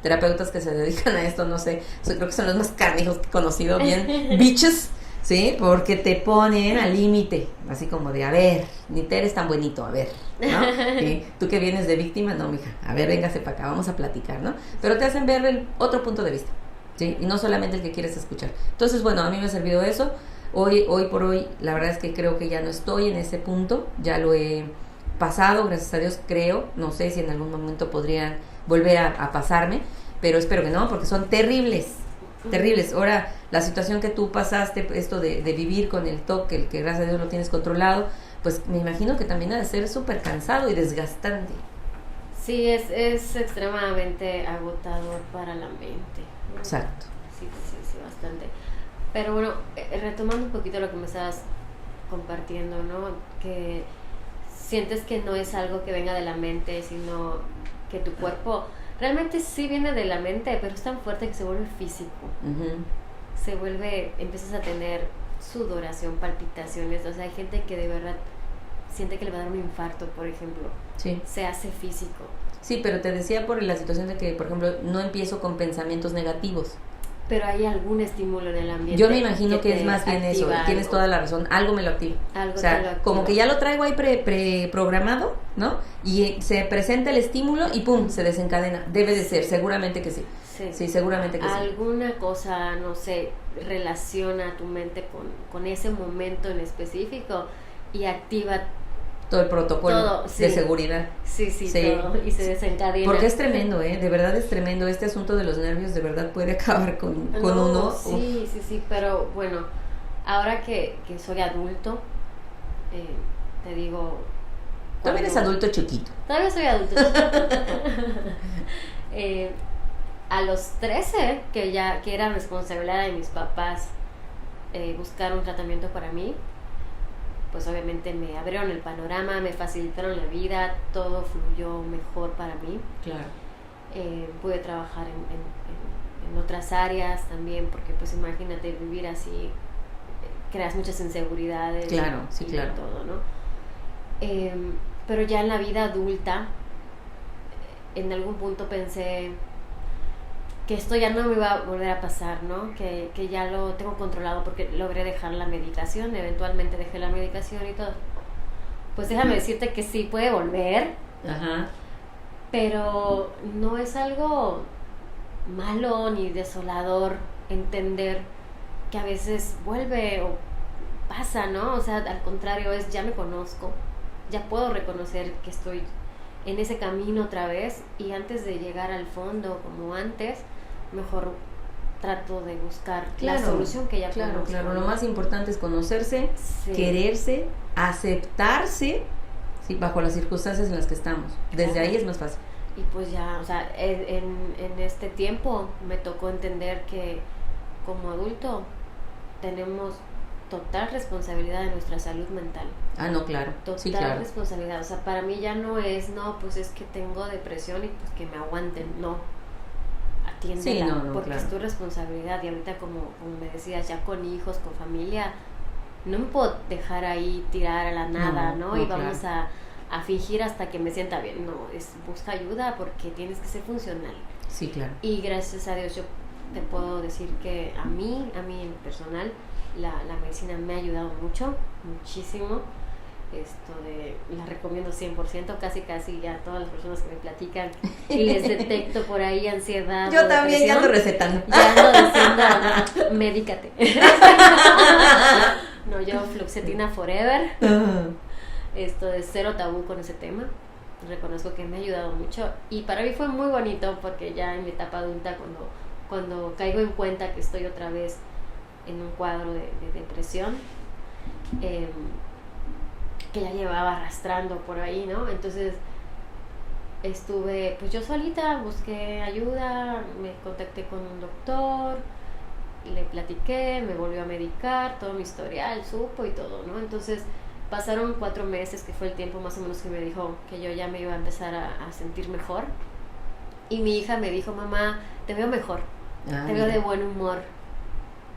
terapeutas que se dedican a esto, no sé, creo que son los más canijos que he conocido, bien bitches, ¿sí? Porque te ponen al límite, así como de, a ver, ni te eres tan buenito, a ver, ¿no? ¿Sí? Tú que vienes de víctima, no, mija, a ver, véngase para acá, vamos a platicar, ¿no? Pero te hacen ver el otro punto de vista, ¿sí? Y no solamente el que quieres escuchar. Entonces, bueno, a mí me ha servido eso. Hoy por hoy, la verdad es que creo que ya no estoy en ese punto, ya lo he pasado, gracias a Dios, creo, no sé si en algún momento podría volver a pasarme, pero espero que no, porque son terribles. Ahora, la situación que tú pasaste, esto de vivir con el TOC, el que gracias a Dios lo tienes controlado, pues me imagino que también ha de ser súper cansado y desgastante. Sí, es extremadamente agotador para la mente, ¿no? Exacto. Sí, bastante. Pero bueno, retomando un poquito lo que me estabas compartiendo, ¿no? Que sientes que no es algo que venga de la mente, sino que tu cuerpo realmente sí viene de la mente, pero es tan fuerte que se vuelve físico. Uh-huh. Empiezas a tener sudoración, palpitaciones. O sea, hay gente que de verdad siente que le va a dar un infarto, por ejemplo. Sí. Se hace físico. Sí, pero te decía por la situación de que, por ejemplo, no empiezo con pensamientos negativos. Pero hay algún estímulo en el ambiente. Yo me imagino que es más bien eso, tienes toda la razón, algo me lo activa. O sea, como que ya lo traigo ahí preprogramado, ¿no? Y se presenta el estímulo y ¡pum!, se desencadena. Debe de ser, seguramente que sí. Sí, seguramente que alguna cosa, no sé, relaciona tu mente con ese momento en específico y activa todo el protocolo de seguridad. Sí, todo, y se desencadena. Porque es tremendo, de verdad es tremendo. Este asunto de los nervios de verdad puede acabar con uno. Sí, pero bueno, ahora que soy adulto, te digo, Todavía eres adulto chiquito. Todavía soy adulto. A los 13, que era responsabilidad de mis papás buscar un tratamiento para mí, pues obviamente me abrieron el panorama, me facilitaron la vida, todo fluyó mejor para mí. Claro. Pude trabajar en otras áreas también, porque pues imagínate vivir así, creas muchas inseguridades. Claro, sí, claro. Todo, ¿no? Pero ya en la vida adulta, en algún punto pensé que esto ya no me iba a volver a pasar, ¿no? Que ya lo tengo controlado porque logré dejar la medicación, eventualmente dejé la medicación y todo. Pues déjame decirte que sí puede volver. Ajá. Pero no es algo malo ni desolador entender que a veces vuelve o pasa, ¿no? O sea, al contrario, ya me conozco, ya puedo reconocer que estoy en ese camino otra vez, y antes de llegar al fondo como antes, mejor trato de buscar la solución que ya conozco. Claro, lo más importante es conocerse, quererse, aceptarse, sí, bajo las circunstancias en las que estamos. Desde ahí es más fácil. Y pues ya, o sea, en este tiempo me tocó entender que como adulto tenemos total responsabilidad de nuestra salud mental. Ah, no, claro. Total responsabilidad. O sea, para mí ya no es, pues es que tengo depresión y pues que me aguanten. No. Atiéndela, porque es tu responsabilidad. Y ahorita, como me decías, ya con hijos, con familia, no me puedo dejar ahí tirar a la nada, ¿no? Y vamos a fingir hasta que me sienta bien. No, busca ayuda porque tienes que ser funcional. Sí, claro. Y gracias a Dios yo te puedo decir que a mí en personal, la medicina me ha ayudado muchísimo. La recomiendo 100%, casi ya todas las personas que me platican y les detecto por ahí ansiedad. Yo también ya ando recetando. Ya ando diciendo, médicate. No, yo fluoxetina forever. De cero tabú con ese tema. Reconozco que me ha ayudado mucho y para mí fue muy bonito porque ya en mi etapa adulta, cuando caigo en cuenta que estoy otra vez en un cuadro de depresión, que ya llevaba arrastrando por ahí, ¿no? Entonces estuve, pues yo solita, busqué ayuda, me contacté con un doctor, le platiqué, me volvió a medicar, todo mi historial, supo y todo, ¿no? Entonces pasaron 4 meses, que fue el tiempo más o menos que me dijo que yo ya me iba a empezar a sentir mejor. Y mi hija me dijo, mamá, te veo mejor, te veo de buen humor,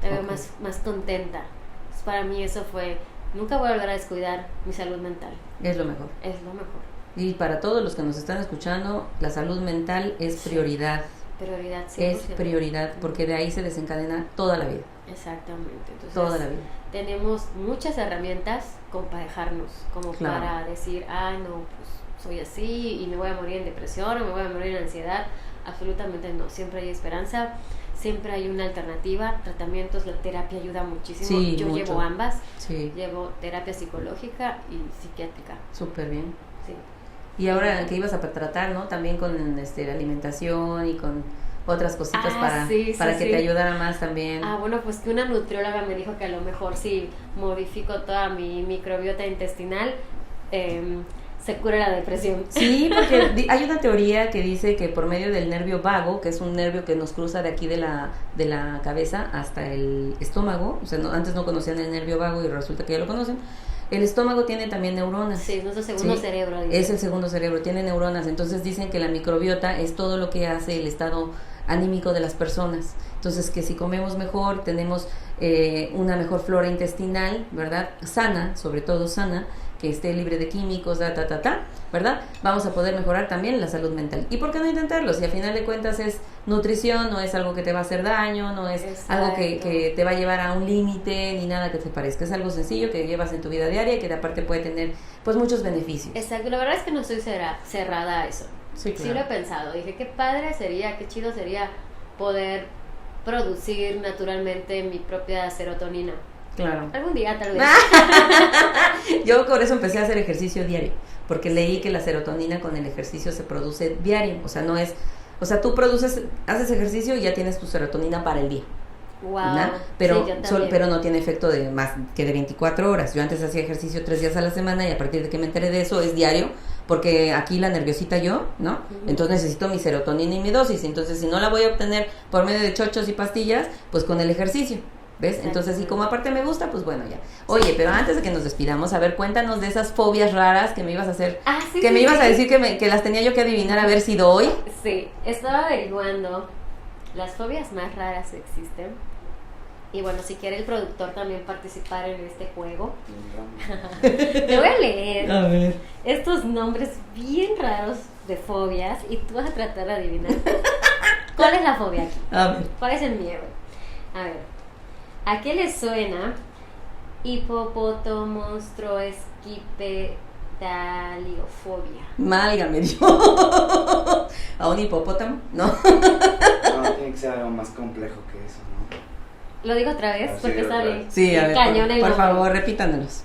te veo más contenta. Entonces, para mí eso fue, nunca voy a volver a descuidar mi salud mental. Es lo mejor. Es lo mejor. Y para todos los que nos están escuchando, la salud mental es prioridad. Prioridad, 100%. Es prioridad, porque de ahí se desencadena toda la vida. Exactamente. Entonces, toda la vida. Tenemos muchas herramientas como para dejarnos, como para decir, no, pues soy así y me voy a morir en depresión o me voy a morir en ansiedad. Absolutamente no, siempre hay esperanza, siempre hay una alternativa, tratamientos, la terapia ayuda muchísimo. Sí, yo llevo ambas, sí. Llevo terapia psicológica y psiquiátrica. Súper bien. Sí. Y ahora que ibas a tratar, ¿no? También con la alimentación y con otras cositas para que te ayudara más también. Bueno, pues que una nutrióloga me dijo que a lo mejor si modifico toda mi microbiota intestinal, se cura la depresión. Sí, porque hay una teoría que dice que por medio del nervio vago, que es un nervio que nos cruza de aquí de la cabeza hasta el estómago, o sea, antes no conocían el nervio vago y resulta que ya lo conocen. El estómago tiene también neuronas. Sí, es nuestro segundo cerebro. Dice. Es el segundo cerebro, tiene neuronas. Entonces dicen que la microbiota es todo lo que hace el estado anímico de las personas. Entonces que si comemos mejor, tenemos una mejor flora intestinal, ¿verdad? Sana, sobre todo sana, que esté libre de químicos, ¿verdad? Vamos a poder mejorar también la salud mental. ¿Y por qué no intentarlo? Si al final de cuentas es nutrición, no es algo que te va a hacer daño, no es algo que te va a llevar a un límite, ni nada que te parezca. Es algo sencillo que llevas en tu vida diaria y que de aparte puede tener pues muchos beneficios. Exacto, la verdad es que no estoy cerrada a eso. Sí, claro. Sí lo he pensado, dije, qué padre sería, qué chido sería poder producir naturalmente mi propia serotonina. Claro. Algún día tal vez. Yo por eso empecé a hacer ejercicio diario, porque leí que la serotonina con el ejercicio se produce diario, o sea, tú haces ejercicio y ya tienes tu serotonina para el día. Wow. Pero, Sí, yo también. pero no tiene efecto de más que de 24 horas. Yo antes hacía ejercicio 3 días a la semana y a partir de que me enteré de eso es diario, porque aquí la nerviosita yo, ¿no? Entonces necesito mi serotonina y mi dosis. Entonces si no la voy a obtener por medio de chochos y pastillas, pues con el ejercicio. ¿Ves? Entonces, y como aparte me gusta, pues bueno, ya. Oye, pero antes de que nos despidamos, a ver, cuéntanos de esas fobias raras que me ibas a hacer. Me ibas a decir que las tenía yo que adivinar a ver si doy. Sí, estaba averiguando las fobias más raras que existen. Y bueno, si quiere el productor también participar en este juego, te voy a leer A ver. estos nombres bien raros de fobias y tú vas a tratar de adivinar cuál es la fobia aquí. A ver. ¿Cuál es el miedo? A ver, ¿a qué le suena hipopotomonstruoesquipedaliofobia? Válgame Dios. ¿A un hipopótamo? No. No, tiene que ser algo más complejo que eso, ¿no? Lo digo otra vez porque está bien. Sí, a ver, Cañón el por nombre. favor, repítanos.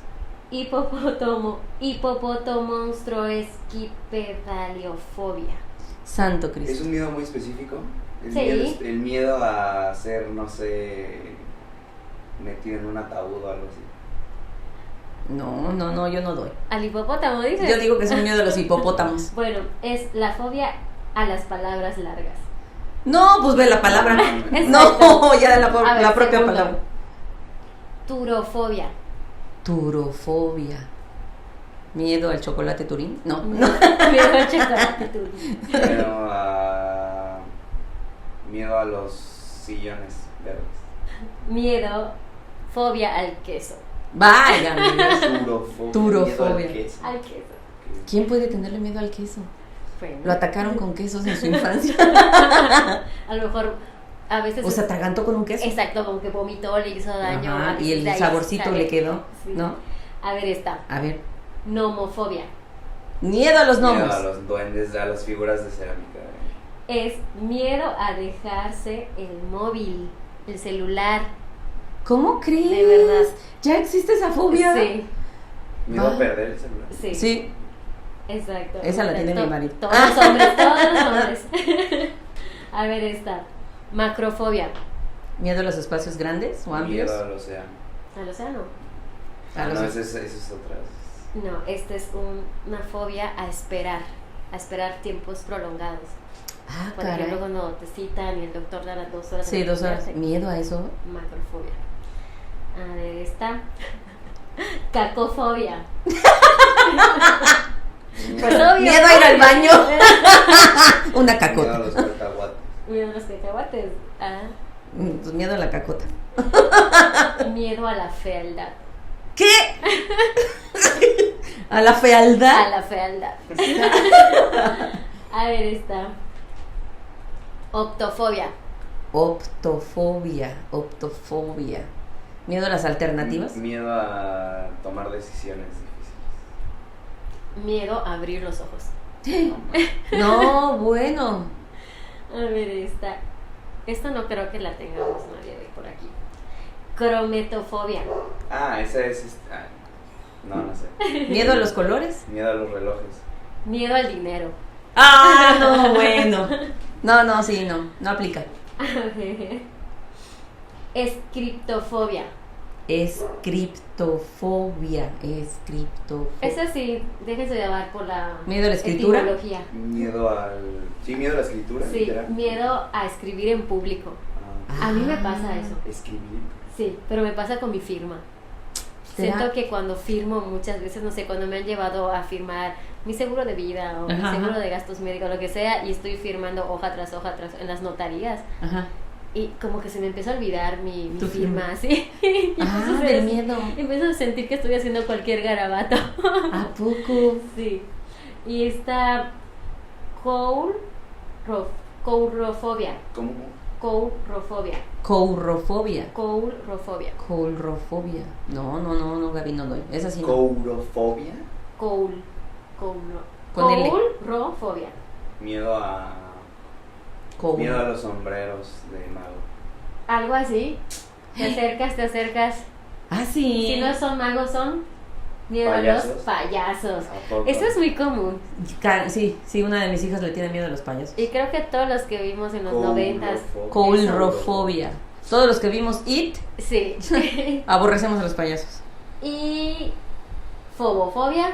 Hipopotomonstruoesquipedaliofobia. Santo ¿Es Cristo. un miedo muy específico? Sí. El miedo a ser, no sé, metido en un ataúd o algo así. No, yo no doy. ¿Al hipopótamo dices? Yo digo que es un miedo de los hipopótamos. Bueno, es la fobia a las palabras largas. No, pues ve la palabra. Exacto. No, ya A ver, la propia segundo. palabra. Turofobia. Turofobia. ¿Miedo al chocolate Turín? No. Miedo al chocolate Turín. Miedo a los sillones verdes. Fobia al queso. Válgame. Turofobia. Turofobia. Miedo al queso. Al queso. ¿Quién puede tenerle miedo al queso? Bueno. Lo atacaron con quesos en su infancia. A lo mejor a veces O se atragantó con un queso. exacto, como que vomitó, le hizo daño. Ajá, a veces y el de ahí saborcito sale. le quedó, Sí. ¿no? A ver esta. A ver. Nomofobia. Miedo a los Miedo gnomos. a los duendes, a las figuras de cerámica. Es miedo a dejarse el móvil, el celular. ¿Cómo crees? De verdad. ¿Ya existe esa fobia? Sí, Miedo Ah. a perder el celular. sí. Sí. Exacto. Esa la tiene mi marido. Todos los hombres. A ver esta. Macrofobia. ¿Miedo a los espacios grandes o amplios? Miedo al océano. ¿Al océano? A los- No, esa es otra. No, esta es una fobia a esperar tiempos prolongados. Ah, Por caray. ejemplo, cuando te citan y el doctor da las 2 horas. Sí, de 2 horas. quedarte. ¿Miedo a eso? Macrofobia. A ver, esta. Cacofobia. Pues obvio. Miedo a ir al baño. Una Miedo a cacota. los cacahuates. Miedo a los cacahuates. Ah, Pues miedo a la cacota. miedo a la fealdad. ¿Qué? ¿A la fealdad? A la fealdad. A ver, esta. Optofobia. Optofobia. ¿Miedo a las alternativas? Miedo a tomar decisiones difíciles. Miedo a abrir los ojos. No, No, bueno. A ver, esta. Esta no creo que la tengamos nadie de por aquí. Crometofobia. esa es. No sé. ¿Miedo a los colores? Miedo a los relojes. Miedo al dinero. Ah, no, bueno. No, sí, no aplica. A ver. Escriptofobia. Escriptofobia. Esa sí, déjense llevar por la ¿Miedo a la escritura? etimología. Miedo a la escritura. Sí, literal. miedo a escribir en público. Ah, A mí me pasa eso. escribir. Sí, pero me pasa con mi firma. ¿Será? Siento que cuando firmo muchas veces, no sé, cuando me han llevado a firmar mi seguro de vida o mi Ajá, seguro ajá. de gastos médicos, lo que sea, y estoy firmando hoja tras en las notarías, Ajá. y como que se me empieza a olvidar mi Tu firma, firma. así. Y Ah, empiezo a del hacer- miedo. Empiezo a sentir que estoy haciendo cualquier garabato. ¿A poco? Sí. Y está courofobia. ¿Cómo? Courofobia. Courofobia. Courofobia. Courofobia. No, Gaby, no doy. Esa sí no. Courofobia. Con L. Courofobia. Miedo a Cour- Miedo a los sombreros de mago. Algo así. Te acercas. Ah, sí. Si no son magos, son miedo Payasos. a los payasos. ¿A poco? Eso es muy común. Sí, una de mis hijas le tiene miedo a los payasos. Y creo que todos los que vimos en los 90s. Coulrofobia. Todos los que vimos It, Sí. aborrecemos a los payasos. Y fobofobia,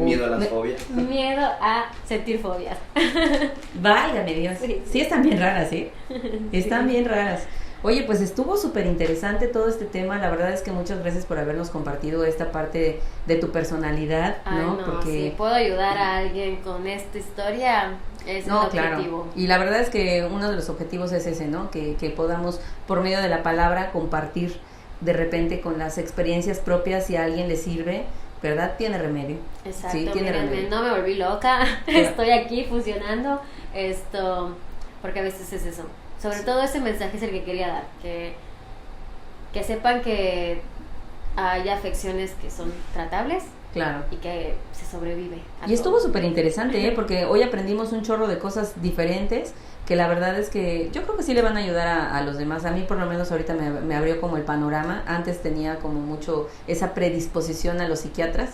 Miedo a las fobias. miedo a sentir fobias. Válgame Dios. Sí. Sí, están bien raras, ¿eh? Están bien raras. Oye, pues estuvo súper interesante todo este tema. La verdad es que muchas gracias por habernos compartido esta parte de tu personalidad, Ay, ¿no? no, Porque si puedo ayudar a alguien con esta historia, es el objetivo. Y la verdad es que uno de los objetivos es ese, ¿no? Que podamos, por medio de la palabra, compartir de repente con las experiencias propias, si a alguien le sirve, ¿verdad? Tiene remedio. Exacto, Sí, tiene mírenme, remedio. no me volví loca, estoy aquí funcionando, porque a veces es eso. Sobre todo ese mensaje es el que quería dar, que sepan que hay afecciones que son tratables Claro. y que se sobrevive. Y estuvo súper interesante, ¿eh? Porque hoy aprendimos un chorro de cosas diferentes que la verdad es que yo creo que sí le van a ayudar a los demás. A mí por lo menos ahorita me abrió como el panorama. Antes tenía como mucho esa predisposición a los psiquiatras,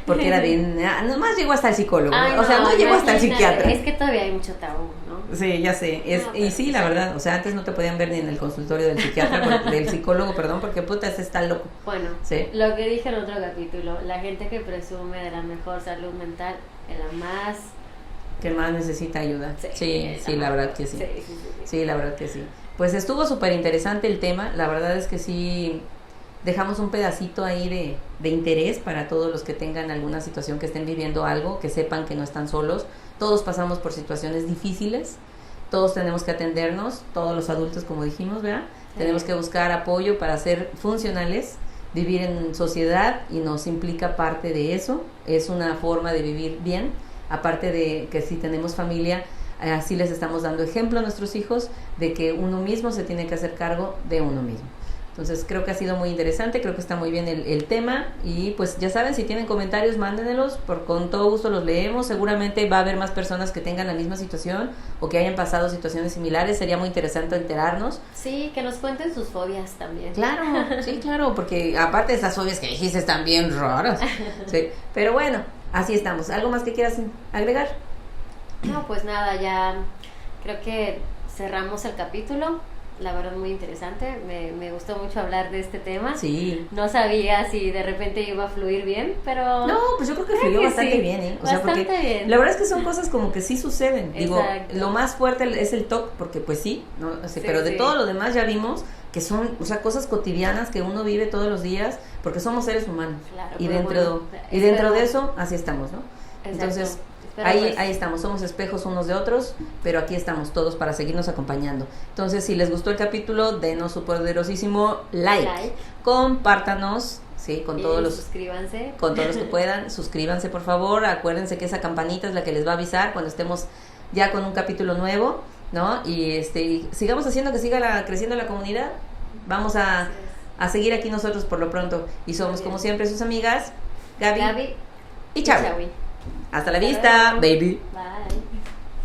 porque era de, nomás llegó hasta el psicólogo. Ay, O sea, no llegó hasta el imagínate, psiquiatra. Es que todavía hay mucho tabú, ¿no? Sí, ya sé. Y sí, la verdad, o sea, antes no te podían ver ni en el consultorio del psiquiatra, del psicólogo, perdón, porque puta, ese está loco. Bueno, Sí. lo que dije en otro capítulo, la gente que presume de la mejor salud mental es la más... Que más necesita ayuda. Sí, la verdad que sí. Sí. Sí, la verdad que sí. Pues estuvo súper interesante el tema. La verdad es que sí dejamos un pedacito ahí de interés para todos los que tengan alguna situación, que estén viviendo algo, que sepan que no están solos. Todos pasamos por situaciones difíciles. Todos tenemos que atendernos, todos los adultos, como dijimos, ¿verdad? Sí. Tenemos que buscar apoyo para ser funcionales. Vivir en sociedad y nos implica parte de eso. Es una forma de vivir bien. Aparte de que si tenemos familia, así les estamos dando ejemplo a nuestros hijos de que uno mismo se tiene que hacer cargo de uno mismo. Entonces creo que ha sido muy interesante, creo que está muy bien el tema y pues ya saben, si tienen comentarios mándenlos, con todo gusto los leemos. Seguramente va a haber más personas que tengan la misma situación o que hayan pasado situaciones similares, sería muy interesante enterarnos. Sí, que nos cuenten sus fobias también. Claro, sí, claro, porque aparte de esas fobias que dijiste están bien raras. Sí, pero bueno, así estamos. ¿Algo más que quieras agregar? No, pues nada, ya creo que cerramos el capítulo. La verdad muy interesante, me gustó mucho hablar de este tema. Sí. No sabía si de repente iba a fluir bien, pero... No, pues yo creo que fluyó bastante sí, bien, ¿eh? O sea, bastante porque bien. la verdad es que son cosas como que sí suceden. Digo, Exacto. lo más fuerte es el TOC, porque pues sí, ¿no? O sea, Sí, pero de sí. todo lo demás ya vimos que son, o sea, cosas cotidianas que uno vive todos los días, porque somos seres humanos. Claro, y pero dentro bueno, y dentro de espero- eso, así estamos, ¿no? Exacto. Entonces, Espero, ahí pues, estamos, somos espejos unos de otros, pero aquí estamos todos para seguirnos acompañando. Entonces, si les gustó el capítulo, denos su poderosísimo like. Compártanos, sí, con y todos los suscríbanse. con todos los que puedan, suscríbanse por favor, acuérdense que esa campanita es la que les va a avisar cuando estemos ya con un capítulo nuevo, ¿no? Y y sigamos haciendo que siga creciendo la comunidad. Vamos a seguir aquí nosotros por lo pronto y somos Muy bien. como siempre sus amigas Gaby, Gaby y Chavi. Chavi. Hasta la Hasta vista, luego. baby.